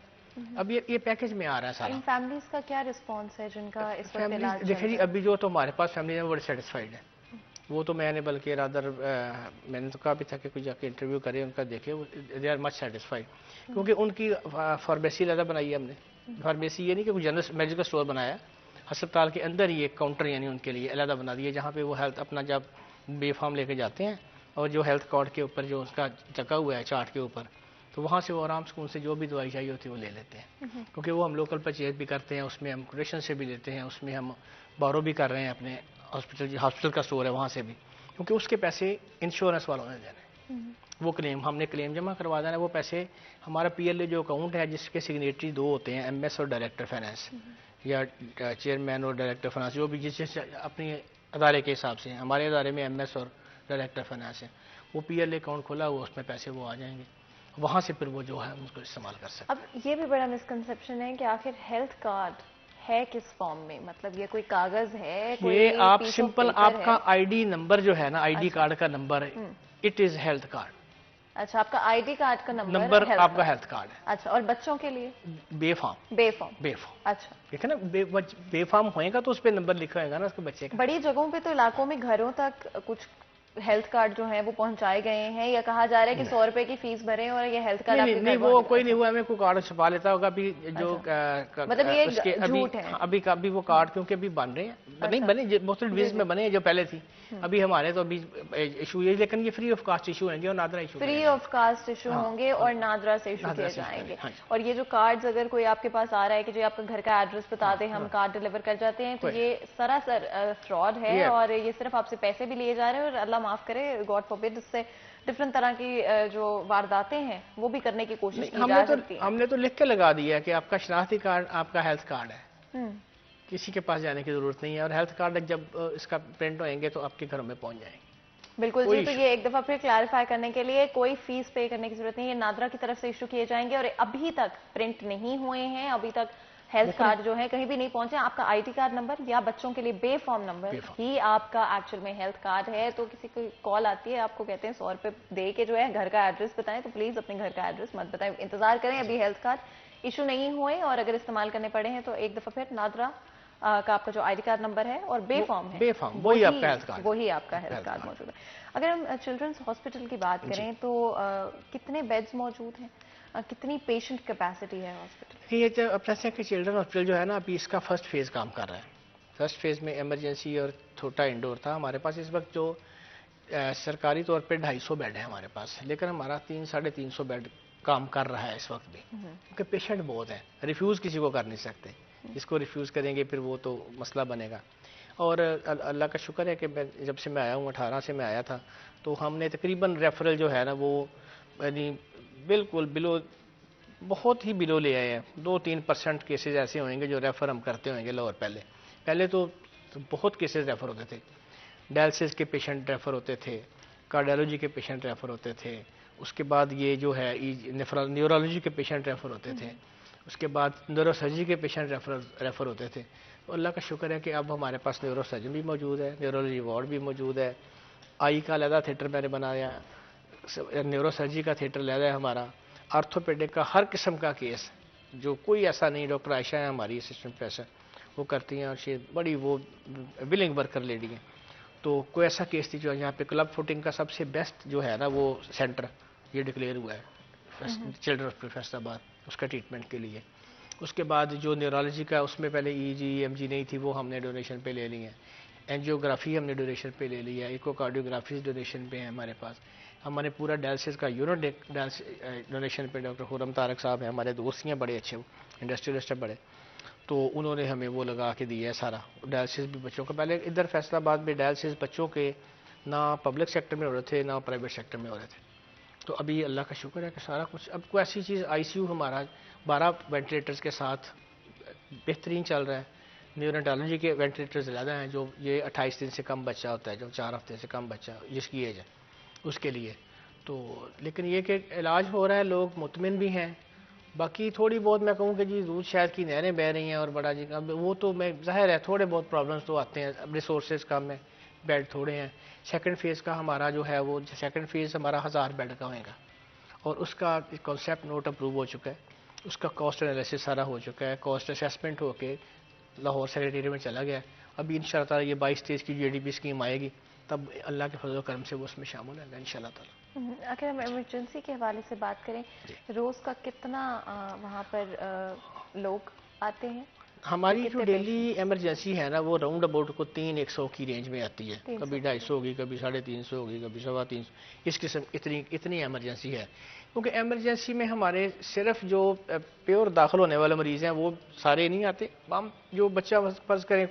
अब ये पैकेज में आ रहा है सारा। इन फैमिलीज का क्या रिस्पॉन्स है जिनका इस वक्त इलाज? देखिए जी अभी जो तो हमारे पास फैमिली में बड़े सेटिस्फाइड है, वो तो मैंने बल्कि रादर मैंने तो कहा भी था कि कुछ जाके इंटरव्यू करें उनका, देखे दे आर मच सेटिस्फाइड, क्योंकि उनकी फार्मेसी अलग बनाई है हमने। फार्मेसी ये नहीं कि कोई जनरल मेडिकल स्टोर बनाया, अस्पताल के अंदर ही एक काउंटर यानी उनके लिए अलग बना दिया, जहाँ पे वो हेल्थ अपना जब बेफार्म लेके जाते हैं और जो हेल्थ कार्ड के ऊपर जो उसका चका हुआ है चार्ट के ऊपर, तो वहाँ से वो आराम से उनसे जो भी दवाई चाहिए होती है वो ले लेते हैं, क्योंकि वो हम लोकल परचेज भी करते हैं, उसमें हम कोटेशन से भी लेते हैं, उसमें हम बारो भी कर रहे हैं अपने हॉस्पिटल का स्टोर है वहाँ से भी, क्योंकि उसके पैसे इंश्योरेंस वालों ने देने, वो क्लेम हमने क्लेम जमा करवा देना, वो पैसे हमारा पीएलए जो अकाउंट है जिसके सिग्नेटरी 2 होते हैं, एमएस और डायरेक्टर फाइनेंस या चेयरमैन और डायरेक्टर फाइनेंस, जो भी जिस अपने अदारे के हिसाब से, हमारे अदारे में एमएस और डायरेक्टर फाइनेंस है, वो पीएलए अकाउंट खोला हुआ उसमें पैसे वो आ जाएंगे, वहाँ से फिर वो जो है उसको इस्तेमाल कर सकते। अब ये भी बड़ा मिसकंसेप्शन है कि आखिर हेल्थ कार्ड है किस फॉर्म में, मतलब ये कोई कागज है, ये आप सिंपल आपका आईडी नंबर जो है ना, आईडी कार्ड का नंबर है, इट इज हेल्थ कार्ड। अच्छा, आपका आईडी कार्ड का नंबर आपका हेल्थ कार्ड है। अच्छा, और बच्चों के लिए बेफार्म। अच्छा, ठीक है ना, बेफार्म होएगा तो उस पर नंबर लिखा होगा ना उसके बच्चे का। बड़ी जगहों पे तो इलाकों में घरों तक कुछ हेल्थ कार्ड जो है वो पहुंचाए गए हैं, या कहा जा रहा है कि 100 रुपए की फीस भरें और ये हेल्थ कार्ड आपके नहीं वो कोई नहीं हुआ, हमें कोई कार्ड छपा लेता होगा अभी जो मतलब ये झूठ है अभी वो कार्ड क्योंकि अभी बन रहे हैं, नहीं बने बहुत डिवीजन में बने जो पहले थी, अभी हमारे तो अभी इशू है, लेकिन ये फ्री ऑफ कास्ट इशू होंगे और NADRA issue, free of cost issue होंगे और नादरा से इशू किए जाएंगे। और ये जो कार्ड्स अगर कोई आपके पास आ रहा है कि जो आपका घर का एड्रेस बता दें हम कार्ड डिलीवर कर जाते हैं, तो ये सरासर फ्रॉड है और ये सिर्फ आपसे पैसे भी लिए जा रहे हैं और अल्लाह माफ करे गॉड फॉरबिड उससे डिफरेंट तरह की जो वारदातें हैं वो भी करने की कोशिश की जा सकती है। हमने तो लिख के लगा दिया है कि आपका शनाख्ती कार्ड आपका हेल्थ कार्ड है, किसी के पास जाने की जरूरत नहीं है, और हेल्थ कार्ड जब इसका प्रिंट होएंगे तो आपके घरों में पहुंच जाएंगे। बिल्कुल जी, तो ये एक दफा फिर क्लैरिफाई करने के लिए कोई फीस पे करने की जरूरत नहीं है, नादरा की तरफ से इशू किए जाएंगे और अभी तक प्रिंट नहीं हुए हैं, अभी तक हेल्थ कार्ड जो है कहीं भी नहीं पहुंचे। आपका आईडी कार्ड नंबर या बच्चों के लिए बेफॉर्म नंबर ही आपका एक्चुअल में हेल्थ कार्ड है। तो किसी को कॉल आती है आपको कहते हैं 100 रुपए दे के जो है घर का एड्रेस बताएं, तो प्लीज अपने घर का एड्रेस मत बताएं, इंतजार करें, अभी हेल्थ कार्ड इशू नहीं हुए और अगर इस्तेमाल करने पड़े हैं तो एक दफा फिर नादरा का आपका जो आईडी कार्ड नंबर है और बेफॉर्म है वही आपका हेल्थ कार्ड, वही आपका हेल्थ कार्ड मौजूद है। अगर हम चिल्ड्रंस हॉस्पिटल की बात करें तो कितने बेड्स मौजूद हैं, कितनी पेशेंट कैपेसिटी है हॉस्पिटल? ये जो अपना कि चिल्ड्रन हॉस्पिटल जो है ना अभी इसका फर्स्ट फेज काम कर रहा है। फर्स्ट फेज में इमरजेंसी और छोटा इंडोर था हमारे पास। इस वक्त जो सरकारी तौर पे 250 बेड है हमारे पास, लेकिन हमारा 300-350 बेड काम कर रहा है इस वक्त भी, क्योंकि पेशेंट बहुत है, रिफ्यूज़ किसी को कर नहीं सकते। जिसको रिफ्यूज़ करेंगे फिर वो तो मसला बनेगा। और अल्लाह का शुक्र है कि जब से मैं आया हूँ, 18 से मैं आया था, तो हमने तकरीबन रेफरल जो है ना वो यानी बिल्कुल बिलो, बहुत ही बिलो ले आए हैं। 2-3% केसेस ऐसे होंगे जो रेफ़र हम करते होंगे लाहौर। पहले तो बहुत केसेस रेफ़र होते थे। डायलिसिस के पेशेंट रेफ़र होते थे, कार्डियोलॉजी के पेशेंट रेफ़र होते थे, उसके बाद ये जो है न्यूरोलॉजी के पेशेंट रेफ़र होते थे, उसके बाद न्यूरोसर्जरी के पेशेंट रेफ़र होते थे। तो अल्लाह का शुक्र है कि अब हमारे पास न्यूरोसर्जन भी मौजूद है, न्यूरोलॉजी वार्ड भी मौजूद है, आई का अलहदा थिएटर मैंने बनाया, न्यूरोसर्जरी का थिएटर अलहदा है हमारा, आर्थोपेडिक का हर किस्म का केस, जो कोई ऐसा नहीं। डॉक्टर आयशा है हमारी असिस्टेंट प्रोफेसर, वो करती हैं और शी बड़ी वो विलिंग वर्कर लेडी हैं। तो कोई ऐसा केस थी जो यहाँ पे क्लब फुटिंग का सबसे बेस्ट जो है ना वो सेंटर ये डिक्लेयर हुआ है चिल्ड्रन हॉस्पिटल फैसलाबाद, उसका ट्रीटमेंट के लिए। उसके बाद जो न्यूरोलॉजी का, उसमें पहले EG EMG नहीं थी, वो हमने डोनेशन पे ले ली है। एंजियोग्राफी हमने डोनेशन पे ले लिया है, इकोकार्डियोग्राफी डोनेशन पे है हमारे पास। हमारे पूरा डायलिसिस का यूनिट डोनेशन पे डॉक्टर खुरम तारक साहब हैं, हमारे दोस्त हैं बड़े अच्छे, इंडस्ट्रियलिस्ट हैं बड़े, तो उन्होंने हमें वो लगा के दिया है सारा डायलिसिस भी बच्चों का। पहले इधर फैसलाबाद में डायलिसिस बच्चों के ना पब्लिक सेक्टर में हो रहे थे ना प्राइवेट सेक्टर में हो रहे थे। तो अभी अल्लाह का शुक्र है कि सारा कुछ, अब कोई ऐसी चीज़ ICU हमारा 12 वेंटिलेटर्स के साथ बेहतरीन चल रहा है। न्यूरोलॉजी के वेंटिलेटर्स ज़्यादा हैं, जो ये 28 दिन से कम बच्चा होता है, जो 4 हफ्ते से कम बच्चा जिसकी एज है उसके लिए। तो लेकिन ये कि इलाज हो रहा है, लोग मुतमिन भी हैं। बाकी थोड़ी बहुत मैं कहूँ कि जी दूध शहद की नहरें बह रही हैं और बड़ा जी, अब वो तो मैं ज़ाहिर है थोड़े बहुत प्रॉब्लम्स तो आते हैं, अब रिसोर्सेज कम है, बेड थोड़े हैं। सेकंड फेज़ का हमारा जो है वो सेकंड फेज़ हमारा 1000 बेड का होएगा और उसका कॉन्सेप्ट नोट अप्रूव हो चुका है, उसका कॉस्ट एनालिसिस सारा हो चुका है, कॉस्ट असेसमेंट होके लाहौर सेक्रेटेरिएट में चला गया। अभी इंशाल्लाह ये 22-23 की GDP स्कीम आएगी, तब अल्लाह के फजल करम से वो उसमें शामिल होगा इंशाल्लाह ताला। अगर हम इमरजेंसी के हवाले से बात करें, रोज़ का कितना वहाँ पर लोग आते हैं? हमारी जो डेली इमरजेंसी है ना वो राउंड अबाउट को 300-100 की रेंज में आती है, कभी 250 होगी, कभी 350 होगी, कभी 325, इस किस्म इतनी इमरजेंसी है। क्योंकि इमरजेंसी में हमारे सिर्फ जो प्योर दाखिल होने वाले मरीज़ हैं वो सारे नहीं आते। हम जो बच्चा फर्ज करें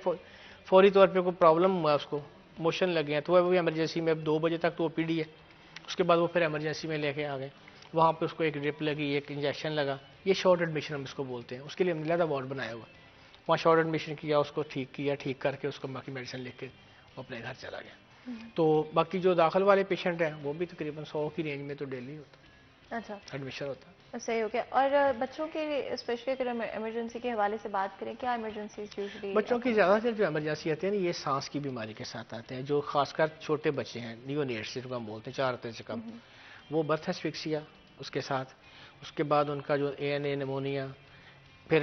फौरी तौर पे कोई प्रॉब्लम हुआ, उसको मोशन लगे हैं, तो वो इमरजेंसी में 2 बजे तक तो OPD है, उसके बाद वो फिर इमरजेंसी में लेके आ गए, वहाँ पे उसको एक ड्रिप लगी, एक इंजेक्शन लगा, ये शॉर्ट एडमिशन हम इसको बोलते हैं। उसके लिए हमने अलग वार्ड बनाया हुआ, वहाँ शॉर्ट एडमिशन किया, उसको ठीक किया, ठीक करके उसको बाकी मेडिसिन लिख के वो अपने घर चला गया। तो बाकी जो दाखिल वाले पेशेंट हैं वो भी तकरीबन 100 की रेंज में तो डेली होता है। अच्छा, एडमिशन होता है। सही हो गया। और बच्चों के स्पेशली अगर हम इमरजेंसी के हवाले से बात करें, क्या इमरजेंसी यूजुअली बच्चों की ज़्यादातर जो इमरजेंसी आती है ना ये सांस की बीमारी के साथ आते हैं, जो खासकर छोटे बच्चे हैं, नियोनेट्स जिनको हम बोलते हैं, 4 हफ्ते से कम, वो बर्थ एस्फिक्सिया उसके साथ, उसके बाद उनका जो ANA निमोनिया, फिर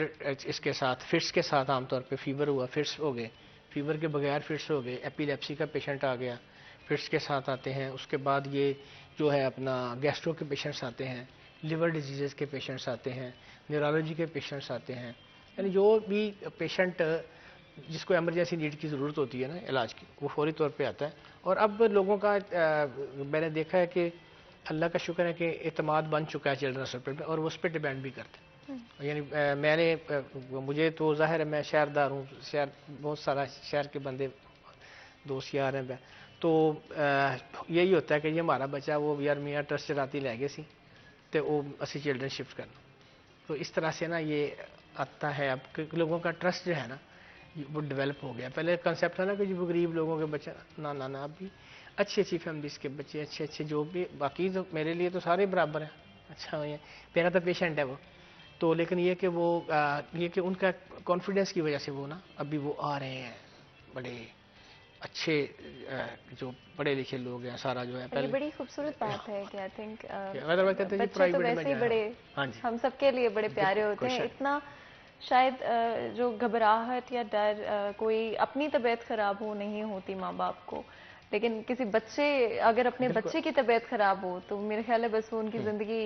इसके साथ फिट्स के साथ आमतौर पे फीवर हुआ, फिट्स हो गए, फीवर के बगैर फिट्स हो गए, एपिलेप्सी का पेशेंट आ गया, फिट्स के साथ आते हैं। उसके बाद ये जो है अपना गैस्ट्रो के पेशेंट्स आते हैं, लिवर डिजीज़ के पेशेंट्स आते हैं, न्यूरोलॉजी के पेशेंट्स आते हैं, यानी जो भी पेशेंट जिसको इमरजेंसी नीड की ज़रूरत होती है ना इलाज की, वो फौरी तौर पे आता है। और अब लोगों का मैंने देखा है कि अल्लाह का शुक्र है कि एतमाद बन चुका है चिल्ड्रन हॉस्पिटल पे, और वो उस पर डिपेंड भी करते हैं। यानी मुझे तो ज़ाहिर है मैं शहरदार हूँ, शहर बहुत सारा शहर के बंदे दोस्त यार हैं, तो यही होता है कि ये हमारा बच्चा वो यार मियाँ ट्रस्ट राती लै गए सी तो वो असी चिल्ड्रन शिफ्ट करना। तो इस तरह से ना ये आता है अब लोगों का ट्रस्ट जो है ना वो डेवलप हो गया। पहले कंसेप्ट था ना कि जो गरीब लोगों के बच्चे ना अभी अच्छी अच्छी फैमिलीज़ के बच्चे, अच्छे जो भी, बाकी तो मेरे लिए तो सारे बराबर हैं। अच्छा ये मेरा तो पेशेंट है वो तो, लेकिन ये कि वो ये कि उनका कॉन्फिडेंस की वजह से वो ना अभी वो आ रहे हैं बड़े अच्छे जो पढ़े लिखे लोग हैं सारा जो है। ये बड़ी खूबसूरत बात है कि आई थिंक बच्चे तो वैसे ही बड़े हम सबके लिए बड़े प्यारे होते हैं। इतना शायद जो घबराहट या डर कोई अपनी तबीयत खराब हो नहीं होती माँ बाप को, लेकिन किसी बच्चे अगर अपने बच्चे की तबीयत खराब हो तो मेरे ख्याल है बस वो उनकी ज़िंदगी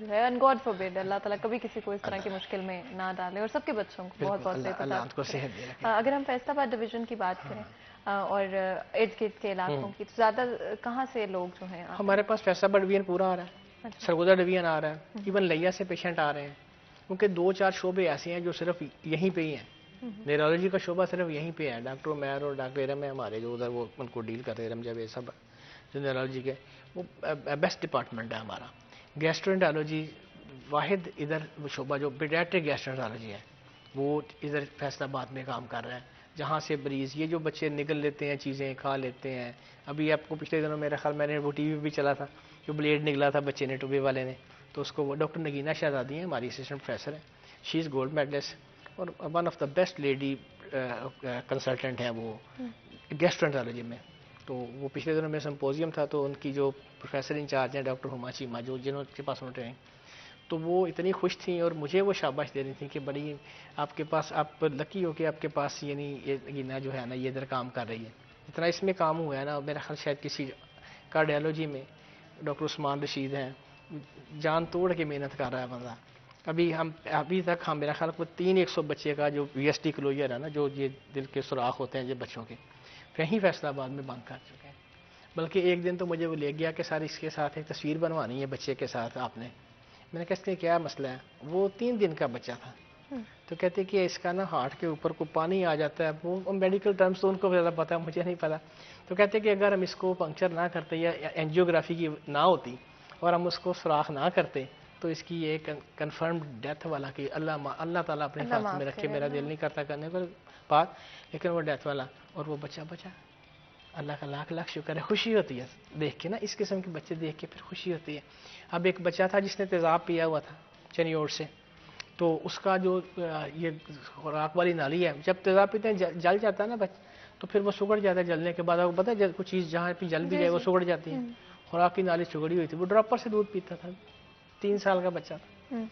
जो है, एंड गॉड फॉरबिड, अल्लाह ताला कभी किसी को इस तरह की मुश्किल में ना डाले और सबके बच्चों को बहुत बहुत सेहत दे। अगर हम फैसलाबाद डिवीज़न की बात करें और इर्द गिर्द के इलाकों की, तो ज़्यादा कहाँ से लोग जो हैं हमारे पास फैसलाबाद डिवीज़न पूरा आ रहा है, सरगोदा डिवीजन आ रहा है, इवन लिया से पेशेंट आ रहे हैं, क्योंकि 2-4 शोबे ऐसे हैं जो सिर्फ यहीं पे ही हैं। न्यूरोलॉजी का शोबा सिर्फ यहीं पे है, डॉक्टर उमैर और डॉक्टर इरम है हमारे जो उधर वो उनको डील करते हैं, इरम जावेद सब जो न्यूरोलॉजी के, वो बेस्ट डिपार्टमेंट है हमारा। गैस्ट्रोएंटरोलॉजी वाहिद इधर शोबा जो पीडियाट्रिक गैस्ट्रोएंटरोलॉजी है वो इधर फैसलाबाद में काम कर रहा है, जहाँ से मरीज ये जो बच्चे निगल लेते हैं, चीज़ें खा लेते हैं। अभी आपको पिछले दिनों मेरा ख्याल मैंने वो टीवी भी चला था, जो ब्लेड निकला था बच्चे ने टुबे वाले ने, तो उसको वो डॉक्टर नगीना शहजादी हैं, हमारी असिस्टेंट प्रोफेसर हैं, शी इज़ गोल्ड मेडलिस्ट और one of the best lady consultant हैं वो गैस्ट्रोएंटरोलॉजी में। तो वो पिछले दिनों में सिम्पोजियम था, तो उनकी जो प्रोफेसर इंचार्ज हैं डॉक्टर हुमा चीमा, जो जिनके पास उन्होंने ट्रेनिंग, तो वो इतनी खुश थी और मुझे वो शाबाश दे रही थी कि बड़ी आपके पास, आप लकी हो कि आपके पास यानी ये नगीना जो है ना ये इधर काम कर रही है। इतना इसमें काम हुआ है ना, मेरा ख्याल शायद किसी कार्डियोलॉजी में डॉक्टर उस्मान रशीद हैं, जान तोड़ के मेहनत कर रहा है बंदा। अभी तक हम मेरा ख्याल को 300 बच्चे का जो VSD क्लोजर है ना, जो ये दिल के सुराख होते हैं जो बच्चों के, कहीं फैसलाबाद में बंद कर चुके हैं। बल्कि एक दिन तो मुझे वो ले गया कि सर इसके साथ एक तस्वीर बनवानी है बच्चे के साथ आपने। मैंने कहा इसके क्या मसला है, वो 3 दिन का बच्चा था, तो कहते कि इसका ना हार्ट के ऊपर को पानी आ जाता है, वो मेडिकल टर्म्स तो उनको ज़्यादा पता है, मुझे नहीं पता। तो कहते कि अगर हम इसको पंक्चर ना करते या एंजियोग्राफी की ना होती और हम उसको सुराख ना करते तो इसकी ये कंफर्म्ड डेथ वाला कि अल्लाह ताला अपने हाथ में रखे, मेरा दिल नहीं करता करने पर बात, लेकिन वो डेथ वाला, और वो बच्चा बचा। अल्लाह का लाख लाख शुक्र है, खुशी होती है देख के ना, इस किस्म के बच्चे देख के फिर खुशी होती है। अब एक बच्चा था जिसने तेज़ाब पिया हुआ था चनियोड़ से, तो उसका जो ये खुराक वाली नाली है, जब तेज़ाब पीते हैं जल जाता है ना बच्चा, तो फिर वो सुगड़ जाता है, जलने के बाद आपको पता है कुछ चीज़ जहाँ पे जल भी जाए वो सुगड़ जाती है। खुराक की नाली सुगड़ी हुई थी, वो ड्रॉपर से दूध पीता था, 3 साल का बच्चा था।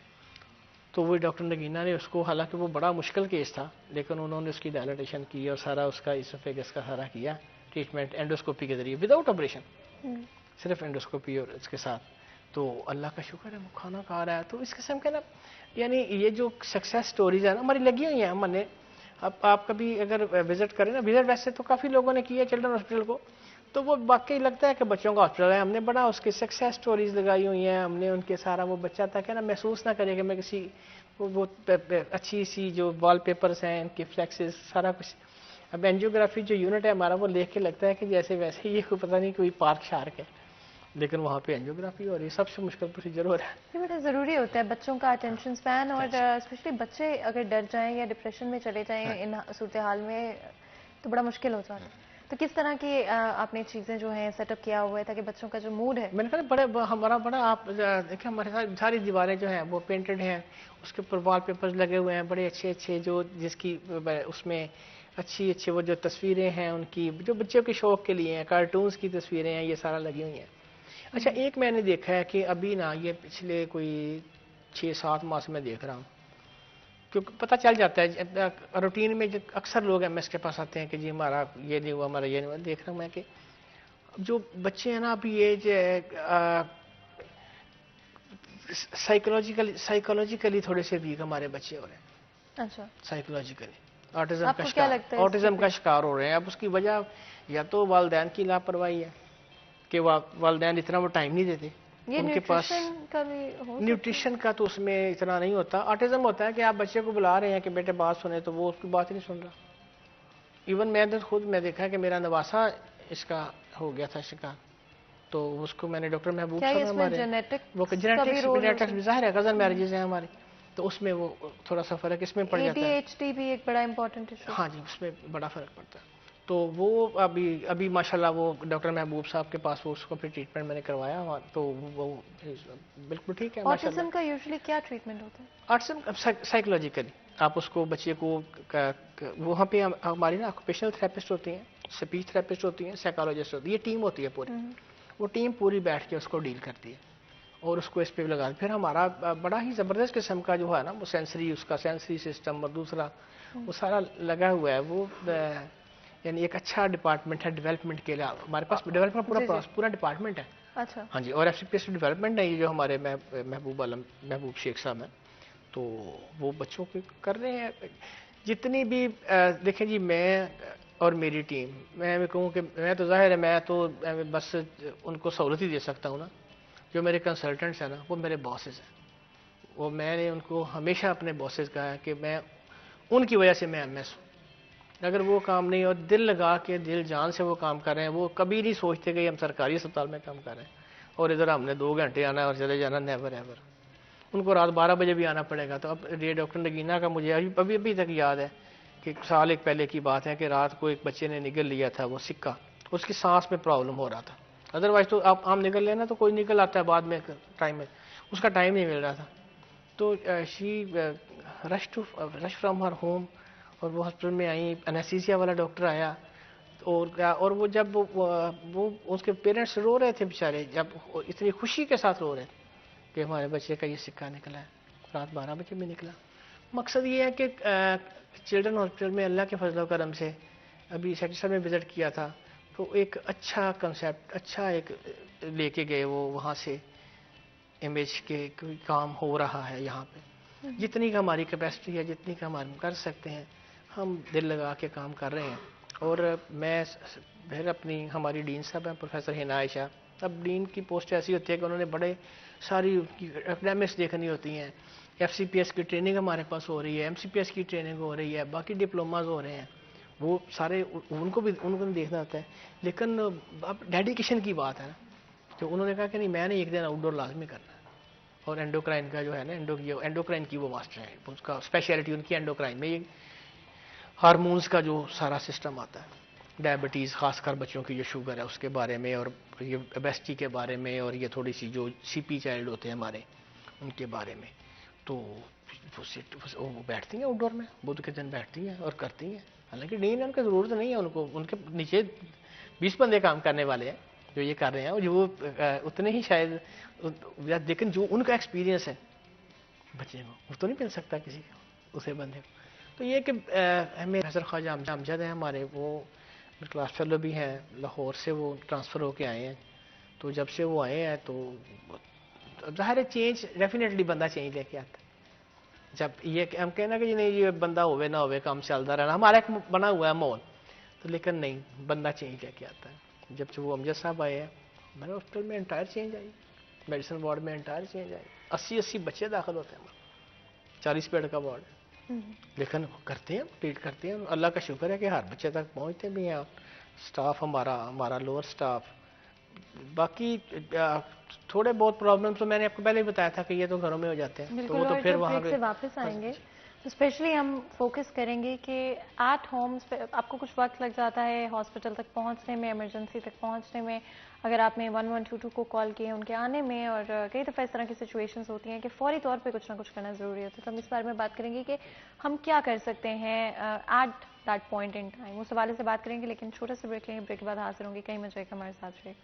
तो वो डॉक्टर नगीना ने उसको, हालांकि वो बड़ा मुश्किल केस था, लेकिन उन्होंने उसकी डायलिटेशन की और सारा उसका इसोफेगस का सारा किया ट्रीटमेंट एंडोस्कोपी के जरिए, विदाउट ऑपरेशन, सिर्फ एंडोस्कोपी और इसके साथ। तो अल्लाह का शुक्र है वो खाना खा रहा है। तो इस किस्म के ना, यानी ये जो सक्सेस स्टोरीज है ना हमारी लगी हुई हैं हमने। अब आप कभी अगर विजिट करें ना, विजिट वैसे तो काफ़ी लोगों ने किया चिल्ड्रन हॉस्पिटल को, तो वो वाकई लगता है कि बच्चों का हॉस्पिटल है। हमने बड़ा उसकी सक्सेस स्टोरीज लगाई हुई हैं, हमने उनके सारा वो बच्चा तक है ना महसूस ना करे कि मैं किसी वो अच्छी सी जो वॉलपेपर्स हैं इनके फ्लैक्सेस सारा कुछ। अब एंजियोग्राफी जो यूनिट है हमारा, वो देख के लगता है कि जैसे वैसे ये कोई पता नहीं कोई पार्क शार्क है, लेकिन वहाँ पे एंजियोग्राफी और ये सबसे मुश्किल प्रोसीजर हो रहा है। ये बड़ा ज़रूरी होता है बच्चों का अटेंशन स्पैन, और स्पेशली बच्चे अगर डर जाएं या डिप्रेशन में चले जाएं इन सूरत हाल में तो बड़ा मुश्किल हो जाता है। तो किस तरह की आपने चीज़ें जो हैं सेटअप किया हुआ है ताकि बच्चों का जो मूड है, मैंने कहा हमारा बड़ा, आप देखिए हमारे साथ सारी दीवारें जो हैं वो पेंटेड हैं, उसके ऊपर वॉल पेपर्स लगे हुए हैं बड़े अच्छे अच्छे, जो जिसकी उसमें अच्छी अच्छी वो जो तस्वीरें हैं उनकी जो बच्चों के शौक के लिए हैं, कार्टून्स की तस्वीरें हैं, ये सारा लगी हुई हैं। अच्छा, एक मैंने देखा है कि अभी ना ये पिछले कोई 6-7 माह से मैं देख रहा हूँ, क्योंकि पता चल जाता है रूटीन में, जो अक्सर लोग MS के पास आते हैं कि जी हमारा ये नहीं हुआ, हमारा ये नहीं हुआ। देख रहा हूँ मैं कि जो बच्चे हैं ना अभी ये जो साइकोलॉजिकली थोड़े से वीक हमारे बच्चे हो रहे हैं। अच्छा, साइकोलॉजिकली ऑटिज्म का शिकार हो रहे हैं। अब उसकी वजह या तो वालिदैन की लापरवाही है कि वालिदैन इतना वो टाइम नहीं देते, ये उनके पास का भी हो न्यूट्रिशन का तो उसमें इतना नहीं होता। ऑटिज्म होता है कि आप बच्चे को बुला रहे हैं कि बेटे बात सुने, तो वो उसकी बात ही नहीं सुन रहा। इवन मैं खुद देखा है कि मेरा नवासा इसका हो गया था शिकार, तो उसको मैंने डॉक्टर महबूब साहब हमारे वो जेनेटिक्स जाहिर है, कजन मैरिजेस हैं हमारी, तो उसमें वो थोड़ा सा फर्क इसमें पड़ जाता है। ADHD भी एक बड़ा इंपॉर्टेंट इशू। हाँ जी, उसमें बड़ा फर्क पड़ता है। तो वो अभी माशाल्लाह वो डॉक्टर महबूब साहब के पास वो उसको फिर ट्रीटमेंट मैंने करवाया, तो वो बिल्कुल ठीक है। ऑटिज्म का यूजुअली क्या ट्रीटमेंट होता है? ऑटिज्म साइकोलॉजिकली आप उसको बच्चे को वहाँ पे हमारी ना ऑक्यूपेशनल थेरेपिस्ट होती हैं, स्पीच थेरेपिस्ट होती हैं, साइकोलॉजिस्ट होती है, ये टीम होती है पूरी। वो टीम पूरी बैठ के उसको डील करती है और उसको इस पे भी लगा। फिर हमारा बड़ा ही ज़बरदस्त किस्म का जो है ना वो उसका सेंसरी सिस्टम और दूसरा वो सारा लगा हुआ है। वो यानी एक अच्छा डिपार्टमेंट है डेवलपमेंट के लिए। हमारे पास डेवलपमेंट पूरा डिपार्टमेंट है। अच्छा, हाँ जी, और FCPS डेवलपमेंट है ये जो हमारे महबूब शेख साहब हैं, तो वो बच्चों को कर रहे हैं जितनी भी देखें जी। मैं और मेरी टीम, मैं भी कहूँ कि मैं तो जाहिर है मैं तो बस उनको सहूलत ही दे सकता हूँ ना, जो मेरे कंसल्टेंट्स हैं ना वो मेरे बॉसेस हैं। वो मैंने उनको हमेशा अपने बॉसेस कहा है कि मैं उनकी वजह से मैं एमएस हूँ। अगर वो काम नहीं और दिल लगा के दिल जान से वो काम कर रहे हैं, वो कभी नहीं सोचते कि हम सरकारी अस्पताल में काम कर रहे हैं और इधर हमने 2 घंटे आना और चले जाना, नेवर एवर। उनको रात 12 बजे भी आना पड़ेगा। तो अब ये डॉक्टर नगीना का मुझे अभी अभी तक याद है कि साल एक पहले की बात है कि रात को एक बच्चे ने निगल लिया था वो सिक्का, उसकी सांस में प्रॉब्लम हो रहा था। अदरवाइज तो आप आम निकल लेना तो कोई निकल आता है बाद में टाइम में, उसका टाइम नहीं मिल रहा था। तो she rush from her home और वो हॉस्पिटल में आई, एनेस्थीसिया वाला डॉक्टर आया और वो जब वो उसके पेरेंट्स रो रहे थे बेचारे, जब इतनी खुशी के साथ रो रहे थे कि हमारे बच्चे का ये सिक्का निकला है, रात 12 बजे में निकला। मकसद ये है कि चिल्ड्रन हॉस्पिटल में अल्लाह के फजल करम से अभी सेक्टर में विज़िट किया था तो एक अच्छा कंसेप्ट, अच्छा एक लेके गए वो वहाँ से इमेज के कोई काम हो रहा है यहाँ पे। जितनी का हमारी कैपेसिटी है, जितनी का हम कर सकते हैं, हम दिल लगा के काम कर रहे हैं। और मैं फिर अपनी हमारी डीन साहब हैं प्रोफेसर हिना आयशा। अब डीन की पोस्ट ऐसी होती है कि उन्होंने बड़े सारी एकेडमिक्स देखनी होती हैं। एफसीपीएस की ट्रेनिंग हमारे पास हो रही है, एमसीपीएस की ट्रेनिंग हो रही है, बाकी डिप्लोमाज हो रहे हैं, वो सारे उनको भी देखना होता है। लेकिन अब डेडिकेशन की बात है ना, तो उन्होंने कहा कि नहीं मैंने एक दिन आउटडोर लाजमी करना है। और एंडोक्राइन का जो है ना, एंडोक्राइन की वो मास्टर है, उसका स्पेशलिटी उनकी एंडोक्राइन में ये हार्मोन्स का जो सारा सिस्टम आता है, डायबिटीज़ खासकर बच्चों की जो शुगर है उसके बारे में, और ये ओबेसिटी के बारे में, और ये थोड़ी सी जो सीपी चाइल्ड होते हैं हमारे उनके बारे में। तो वो बैठती हैं आउटडोर में, बुध के दिन बैठती हैं और करती हैं। हालांकि नहीं उनकी ज़रूरत नहीं है, उनको उनके नीचे 20 बंदे काम करने वाले हैं जो ये कर रहे हैं, और जो उतने ही शायद, लेकिन जो उनका एक्सपीरियंस है बच्चे को वो तो नहीं मिल सकता किसी को, उसे बंदे को। तो ये कि हमें हज़रत ख्वाजा अमजद हैं हमारे, वो क्लास फेलो भी हैं, लाहौर से वो ट्रांसफ़र होके आए हैं। तो जब से वो आए हैं तो ज़ाहिर है चेंज डेफिनेटली बंदा चेंज लेके आता है। जब ये हम कहना कि नहीं ये बंदा होवे ना होवे काम चलता रहना, हमारा एक बना हुआ है माहौल, तो लेकिन नहीं, बंदा चेंज लेके आता है। जब से वो अमजद साहब आए हैं हमारे हॉस्पिटल में एंटायर चेंज आई, मेडिसिन वार्ड में एंटायर चेंज आई। 80 बच्चे दाखिल होते हैं, 40 बेड का वार्ड, लेकिन करते हैं, ट्रीट करते हैं। अल्लाह का शुक्र है कि हर बच्चे तक पहुंचते भी हैं। स्टाफ हमारा लोअर स्टाफ, बाकी थोड़े बहुत प्रॉब्लम तो मैंने आपको पहले ही बताया था कि ये तो घरों में हो जाते हैं। तो वो तो फिर वहाँ पे वापस आएंगे तो स्पेशली हम फोकस करेंगे कि एट होम्स पे आपको कुछ वक्त लग जाता है हॉस्पिटल तक पहुंचने में, इमरजेंसी तक पहुंचने में, अगर आपने 1122 को कॉल किए उनके आने में, और कई दफ़ा इस तरह की सिचुएशंस होती हैं कि फौरी तौर पे कुछ ना कुछ करना ज़रूरी होता है। तो हम इस बारे में बात करेंगे कि हम क्या कर सकते हैं at that point in time, उस हवाले से बात करेंगे। लेकिन छोटा सा ब्रेक लेंगे, ब्रेक के बाद हाजिर होंगे। कहीं मजे हमारे साथ रहे।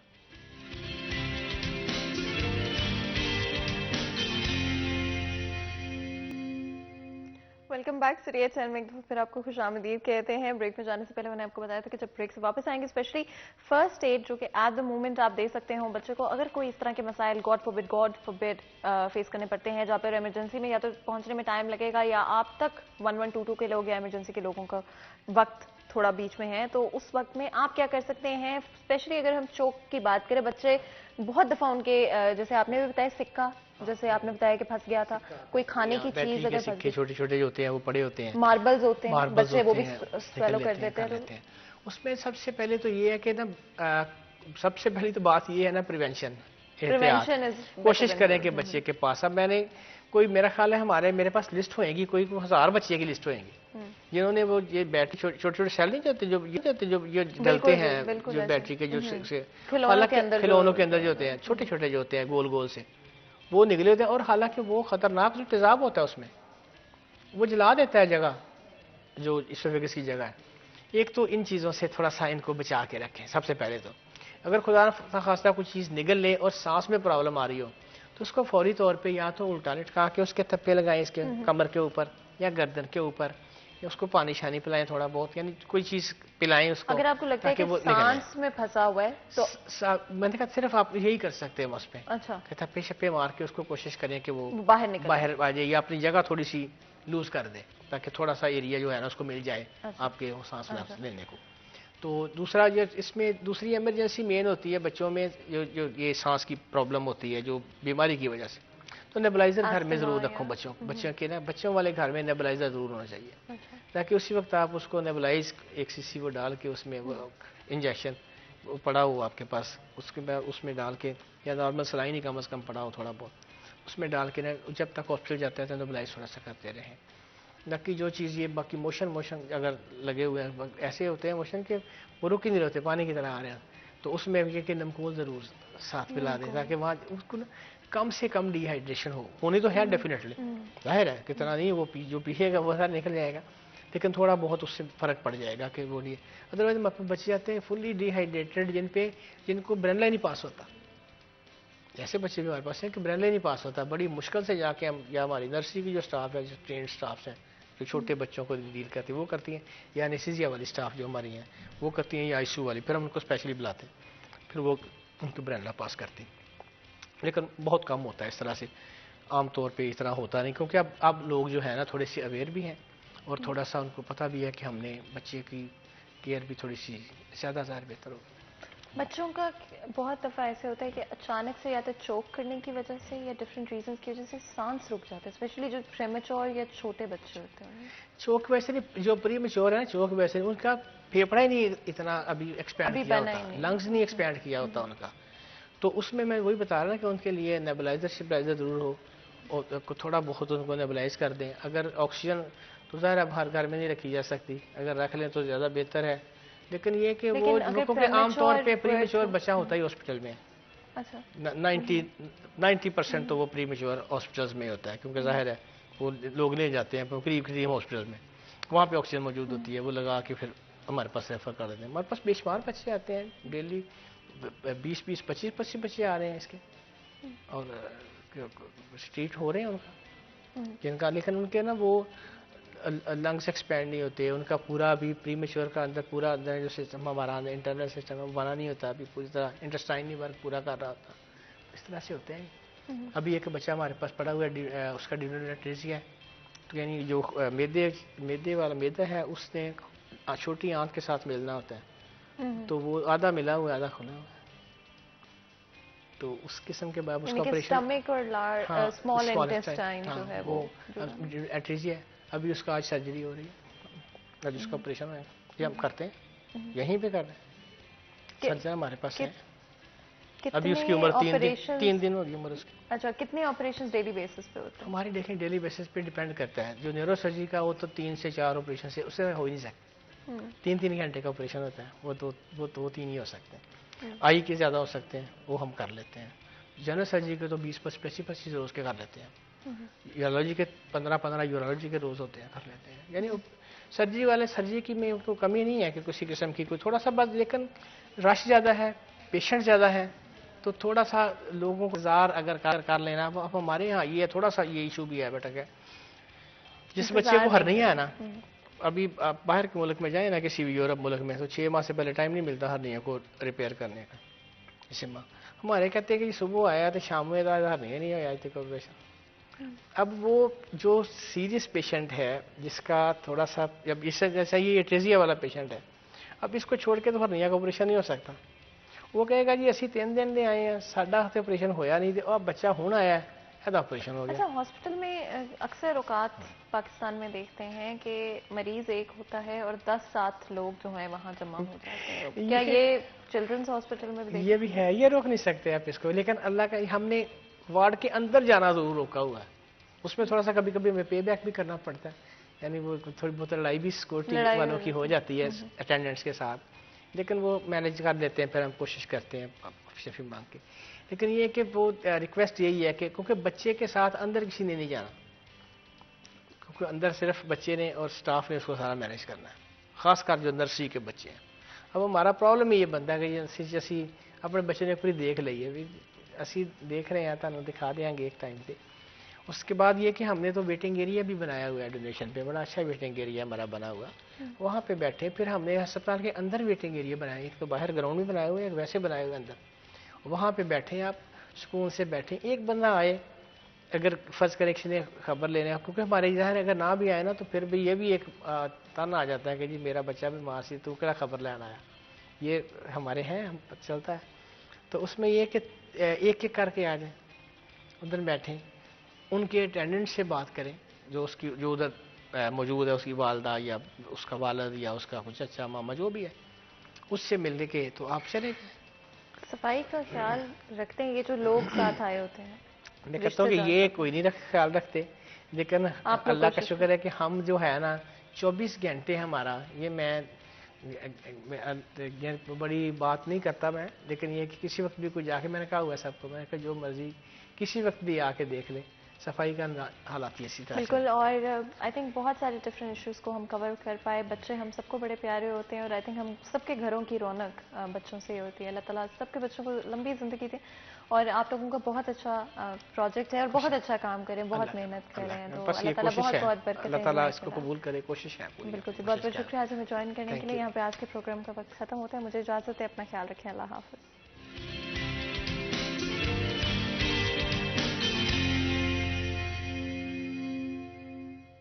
Welcome back. सीरिया चैनल में एक दफा फिर आपको खुशामदीद कहते हैं। ब्रेक में जाने से पहले मैंने आपको बताया था कि जब ब्रेक से वापस आएंगे स्पेशली फर्स्ट एड जो कि एट द मोमेंट आप दे सकते हो बच्चे को, अगर कोई इस तरह के मसाइल गॉड फॉरबिड फेस करने पड़ते हैं जहाँ पर इमरजेंसी में या तो पहुंचने में टाइम लगेगा या आप तक 1122 के लोग या इमरजेंसी के लोगों का वक्त थोड़ा बीच में है, तो उस वक्त में आप क्या कर सकते हैं। स्पेशली अगर हम चोक की बात करें, बच्चे बहुत दफा उनके जैसे आपने भी बताया सिक्का, जैसे आपने बताया कि फंस गया था, कोई खाने की चीज अगर सिक्के छोटे छोटे जो होते हैं वो पड़े होते हैं, मार्बल्स होते हैं, बच्चे वो भी स्वेलो कर देते हैं। उसमें सबसे पहले तो ये है कि ना सबसे पहली तो बात ये है ना प्रिवेंशन कोशिश करें कि बच्चे के पास, अब मैंने कोई मेरा ख्याल है मेरे पास लिस्ट होएगी, कोई 1000 बच्चे की लिस्ट होएगी जिन्होंने वो ये बैटरी छोटे छोटे सेल नहीं जाते जो ये डलते हैं जो बैटरी के जो खिलौनों के अंदर जो होते हैं छोटे छोटे जो होते हैं गोल गोल से, वो निकले होते हैं। और हालांकि वो खतरनाक जो तेजाब होता है उसमें वो जला देता है जगह जो इसोफेगस की जगह है। एक तो इन चीज़ों से थोड़ा सा इनको बचा के रखें। सबसे पहले तो अगर खुदा न खास्ता कोई चीज़ निगल ले और सांस में प्रॉब्लम आ रही हो तो उसको फौरी तौर पे या तो उल्टा लटका के उसके थप्पे लगाएं इसके कमर के ऊपर या गर्दन के ऊपर, या उसको पानी शानी पिलाएं थोड़ा बहुत, यानी कोई चीज़ पिलाएं उसको। अगर आपको लगता है कि सांस में फंसा हुआ है तो मैंने कहा सिर्फ आप यही कर सकते हैं उस पर। अच्छा, थप्पे शप्पे मार के उसको कोशिश करें कि वो बाहर आ जाए या अपनी जगह थोड़ी सी लूज कर दे ताकि थोड़ा सा एरिया जो है ना उसको मिल जाए आपके वो सांस लेने को। तो दूसरा जो इसमें दूसरी इमरजेंसी मेन होती है बच्चों में, जो ये सांस की प्रॉब्लम होती है जो बीमारी की वजह से, तो नेबुलाइजर घर में ज़रूर रखो बच्चों के ना, बच्चों वाले घर में नेबुलाइजर ज़रूर होना चाहिए, ताकि उसी वक्त आप उसको नेबुलाइज एक सीसी वो डाल के उसमें वो इंजेक्शन वो पड़ा हो आपके पास, उसके बाद उसमें डाल के, या नॉर्मल सलाइन ही कम अज़ कम पड़ा हो थोड़ा बहुत, उसमें डाल के ना जब तक हॉस्पिटल जाते हैं तो नेबुलाइज थोड़ा सा करते रहें। बाकी जो चीज़ ये बाकी मोशन अगर लगे हुए हैं, ऐसे होते हैं मोशन के वो रुक ही नहीं रहते, पानी की तरह आ रहे हैं, तो उसमें ये कि नमकूल ज़रूर साथ पिला दें, ताकि वहाँ उसको ना कम से कम डिहाइड्रेशन होनी तो है डेफिनेटली, जाहिर है कितना नहीं वो जो पिएगा वो सारा निकल जाएगा, लेकिन थोड़ा बहुत उससे फ़र्क पड़ जाएगा कि वो नहीं, अदरवाइज बच्चे जाते हैं फुल्ली डिहाइड्रेटेड जिनको ब्रेनला नहीं पास होता, ऐसे बच्चे भी हमारे पास हैं कि ब्रेनला नहीं पास होता, बड़ी मुश्किल से जाके हम, या हमारी नर्सरी की जो स्टाफ है, जो ट्रेंड स्टाफ हैं जो छोटे बच्चों को डील करती है वो करती हैं, या एनेस्थीसिया वाली स्टाफ जो हमारी हैं वो करती हैं, या आईसीयू वाली, फिर हम उनको स्पेशली बुलाते हैं, फिर वो उनको ब्रेनला पास करती हैं, लेकिन बहुत कम होता है इस तरह से, आमतौर पे इस तरह होता नहीं, क्योंकि अब लोग जो है ना थोड़े से अवेयर भी हैं और थोड़ा सा उनको पता भी है कि हमने बच्चे की केयर भी थोड़ी सी ज़्यादा बेहतर होगी। बच्चों का बहुत दफ़ा ऐसे होता है कि अचानक से या तो चोक करने की वजह से या डिफरेंट रीजंस की वजह से सांस रुक जाता है, स्पेशली जो प्रेमेच्योर या छोटे बच्चे होते हैं। चोक वैसे नहीं, जो प्री मेच्योर है ना चोक वैसे नहीं, उनका फेफड़ा ही नहीं इतना अभी एक्सपैंड किया होता, लंग्स नहीं एक्सपैंड किया होता उनका, तो उसमें मैं वही बता रहा ना कि उनके लिए नेबुलाइजर शिपलाइजर ज़रूर हो और थोड़ा बहुत उनको नेबुलाइज कर दें। अगर ऑक्सीजन तो ज़ाहिर अब हर घर में नहीं रखी जा सकती, अगर रख लें तो ज़्यादा बेहतर है, लेकिन ये कि वो लोगों के आमतौर पे प्री मेच्योर बच्चा होता ही हॉस्पिटल में, अच्छा 90% तो वो प्री मेच्योर हॉस्पिटल्स में होता है, क्योंकि जाहिर है वो लोग ले जाते हैं क्रीम हॉस्पिटल में, वहाँ पे ऑक्सीजन मौजूद होती है, वो लगा के फिर हमारे पास रेफर कर देते हैं। हमारे पास बेशुमार बच्चे आते हैं डेली, 20-20, 25-25 बच्चे आ रहे हैं इसके, और स्ट्रीट हो रहे हैं उनका जिनका, लेकिन उनके ना वो लंग्स एक्सपैंड नहीं होते, उनका पूरा अभी प्री मेच्योर का पूरा अंदर जो सिस्टम हमारा इंटरनल सिस्टम है वो बना नहीं होता, अभी पूरी तरह इंटेस्टाइन नहीं वर्क पूरा कर रहा होता, इस तरह से होते हैं। अभी एक बच्चा हमारे पास पड़ा हुआ है, उसका ड्यूनेट्रेसिया है, तो यानी जो मैदे वाला मैदा है उसने छोटी आंत के साथ मिलना होता है, तो वो आधा मिला हुआ है आधा खुला हुआ है, तो उस किस्म के बाद उसका ऑपरेशन, स्टमक और स्मॉल इंटेस्टाइन जो है वो एट्रेसिया है, अभी उसका आज सर्जरी हो रही है, आज उसका ऑपरेशन है, ये हम करते हैं यहीं पे कर रहे हैं, सर्जन हमारे पास है, अभी उसकी उम्र 3 दिन होगी उम्र उसकी। अच्छा, कितने ऑपरेशंस डेली बेसिस पे होते हैं? हमारी देखें डेली बेसिस पे डिपेंड करता है, जो न्यूरो सर्जरी का वो तो 3 से 4 ऑपरेशन से उससे हो ही नहीं सकता, 3-3 घंटे का ऑपरेशन होता है, वो 3 ही हो सकते हैं, आई के ज़्यादा हो सकते हैं वो हम कर लेते हैं, जनरल सर्जरी के तो 20-25 रोज़ के कर लेते हैं, यूरोलॉजी के 15-15 यूरोलॉजी के रोज़ होते हैं कर लेते हैं, यानी सर्जरी वाले सर्जरी की में तो कमी नहीं है कि किसी किस्म की कोई थोड़ा सा बस, लेकिन रश ज़्यादा है, पेशेंट ज़्यादा है, तो थोड़ा सा लोगों को जार अगर कर लेना, अब हमारे यहाँ ये थोड़ा सा ये इशू भी है बेटा के, जिस बच्चे को हर्निया है ना, अभी आप बाहर के मुल्क में जाए ना किसी भी यूरोप मुल्क में, तो 6 माह से पहले टाइम नहीं मिलता हर्निया को रिपेयर करने का, जैसे माँ हमारे कहते हैं कि सुबह आया तो शाम में हर्निया नहीं आया थे ऑपरेशन। अब वो जो सीरियस पेशेंट है जिसका थोड़ा सा, अब इससे जैसा ये एट्रेसिया वाला पेशेंट है, अब इसको छोड़ के तो हर्निया का ऑपरेशन नहीं हो सकता, वो कहेगा जी असी 3 दिन ले आए हैं, साडा तो ऑपरेशन होया नहीं, और बच्चा होना आया है ऑपरेशन हो गया। अच्छा, हॉस्पिटल में अक्सर औकात पाकिस्तान में देखते हैं कि मरीज एक होता है और 10-7 लोग जो हैं वहाँ जमा हो जाते हैं, क्या ये चिल्ड्रंस हॉस्पिटल में भी? ये भी है, ये रोक नहीं सकते आप इसको, लेकिन अल्लाह का हमने वार्ड के अंदर जाना जरूर रोका हुआ है, उसमें थोड़ा सा कभी कभी हमें पे बैक भी करना पड़ता है, यानी वो थोड़ी बहुत लड़ाई भी सिक्योरिटी वालों की हो जाती है अटेंडेंट्स के साथ, लेकिन वो मैनेज कर लेते हैं, फिर हम कोशिश करते हैं शफी मांग के, लेकिन ये कि वो रिक्वेस्ट यही है कि क्योंकि बच्चे के साथ अंदर किसी ने नहीं जाना, क्योंकि अंदर सिर्फ बच्चे ने और स्टाफ ने उसको सारा मैनेज करना है, खासकर जो नर्सरी के बच्चे हैं। अब हमारा प्रॉब्लम ये बनता है कि असी अपने बच्चे ने पूरी देख ली है, भी असी देख रहे हैं, तुम दिखा देंगे एक टाइम पे। उसके बाद ये कि हमने तो वेटिंग एरिया भी बनाया हुआ है डोनेशन पे, बड़ा अच्छा वेटिंग एरिया हमारा बना हुआ, वहाँ पे बैठे, फिर हमने अस्पताल के अंदर वेटिंग एरिया बनाया, एक तो बाहर ग्राउंड में बनाए हुए, एक वैसे बनाए हुए अंदर, वहाँ पे बैठे आप सुकून से बैठे, एक बंदा आए अगर फर्स्ट करेक्शन ने खबर लेने, क्योंकि हमारे ज़ाहिर अगर ना भी आए ना तो फिर भी ये भी एक ताना आ जाता है कि जी मेरा बच्चा बीमार सी, तू क्या खबर लेना आया। ये हमारे हैं, हम चलता है। तो उसमें ये कि एक एक करके आ जाए, उधर बैठें, उनके अटेंडेंट से बात करें, जो उसकी जो उधर मौजूद है, उसकी वालदा या उसका वालद या उसका कुछ चचा मामा जो भी है, उससे मिलने के तो आप चले जाएं। सफाई का ख्याल रखते हैं ये जो लोग साथ आए होते हैं? मैं कहता हूँ कि ये कोई नहीं ख्याल रखते, लेकिन अल्लाह का शुक्र है कि हम जो है ना 24 घंटे हमारा ये मैं बड़ी बात नहीं करता मैं, लेकिन ये कि किसी वक्त भी कोई जाके, मैंने कहा हुआ है सबको, मैंने कहा जो मर्जी किसी वक्त भी आके देख ले, सफाई का हालात इसी तरह बिल्कुल। और आई थिंक बहुत सारे डिफरेंट इश्यूज को हम कवर कर पाए। बच्चे हम सबको बड़े प्यारे होते हैं और आई थिंक हम सबके घरों की रौनक बच्चों से ही होती है। अल्लाह ताला सबके बच्चों को लंबी ज़िंदगी दे। और आप लोगों का बहुत अच्छा प्रोजेक्ट है और बहुत अच्छा काम करें, बहुत मेहनत करें, तो अल्लाह ताला बहुत बहुत बरकत अल्लाह ताला इसको कबूल करे, कोशिश है पूरी। बिल्कुल जी, बहुत बहुत शुक्रिया आज हमें ज्वाइन करने के लिए। यहाँ पे आज के प्रोग्राम का वक्त खत्म होता है, मुझे इजाज़त है, अपना ख्याल रखें, अल्लाह हाफ़िज़।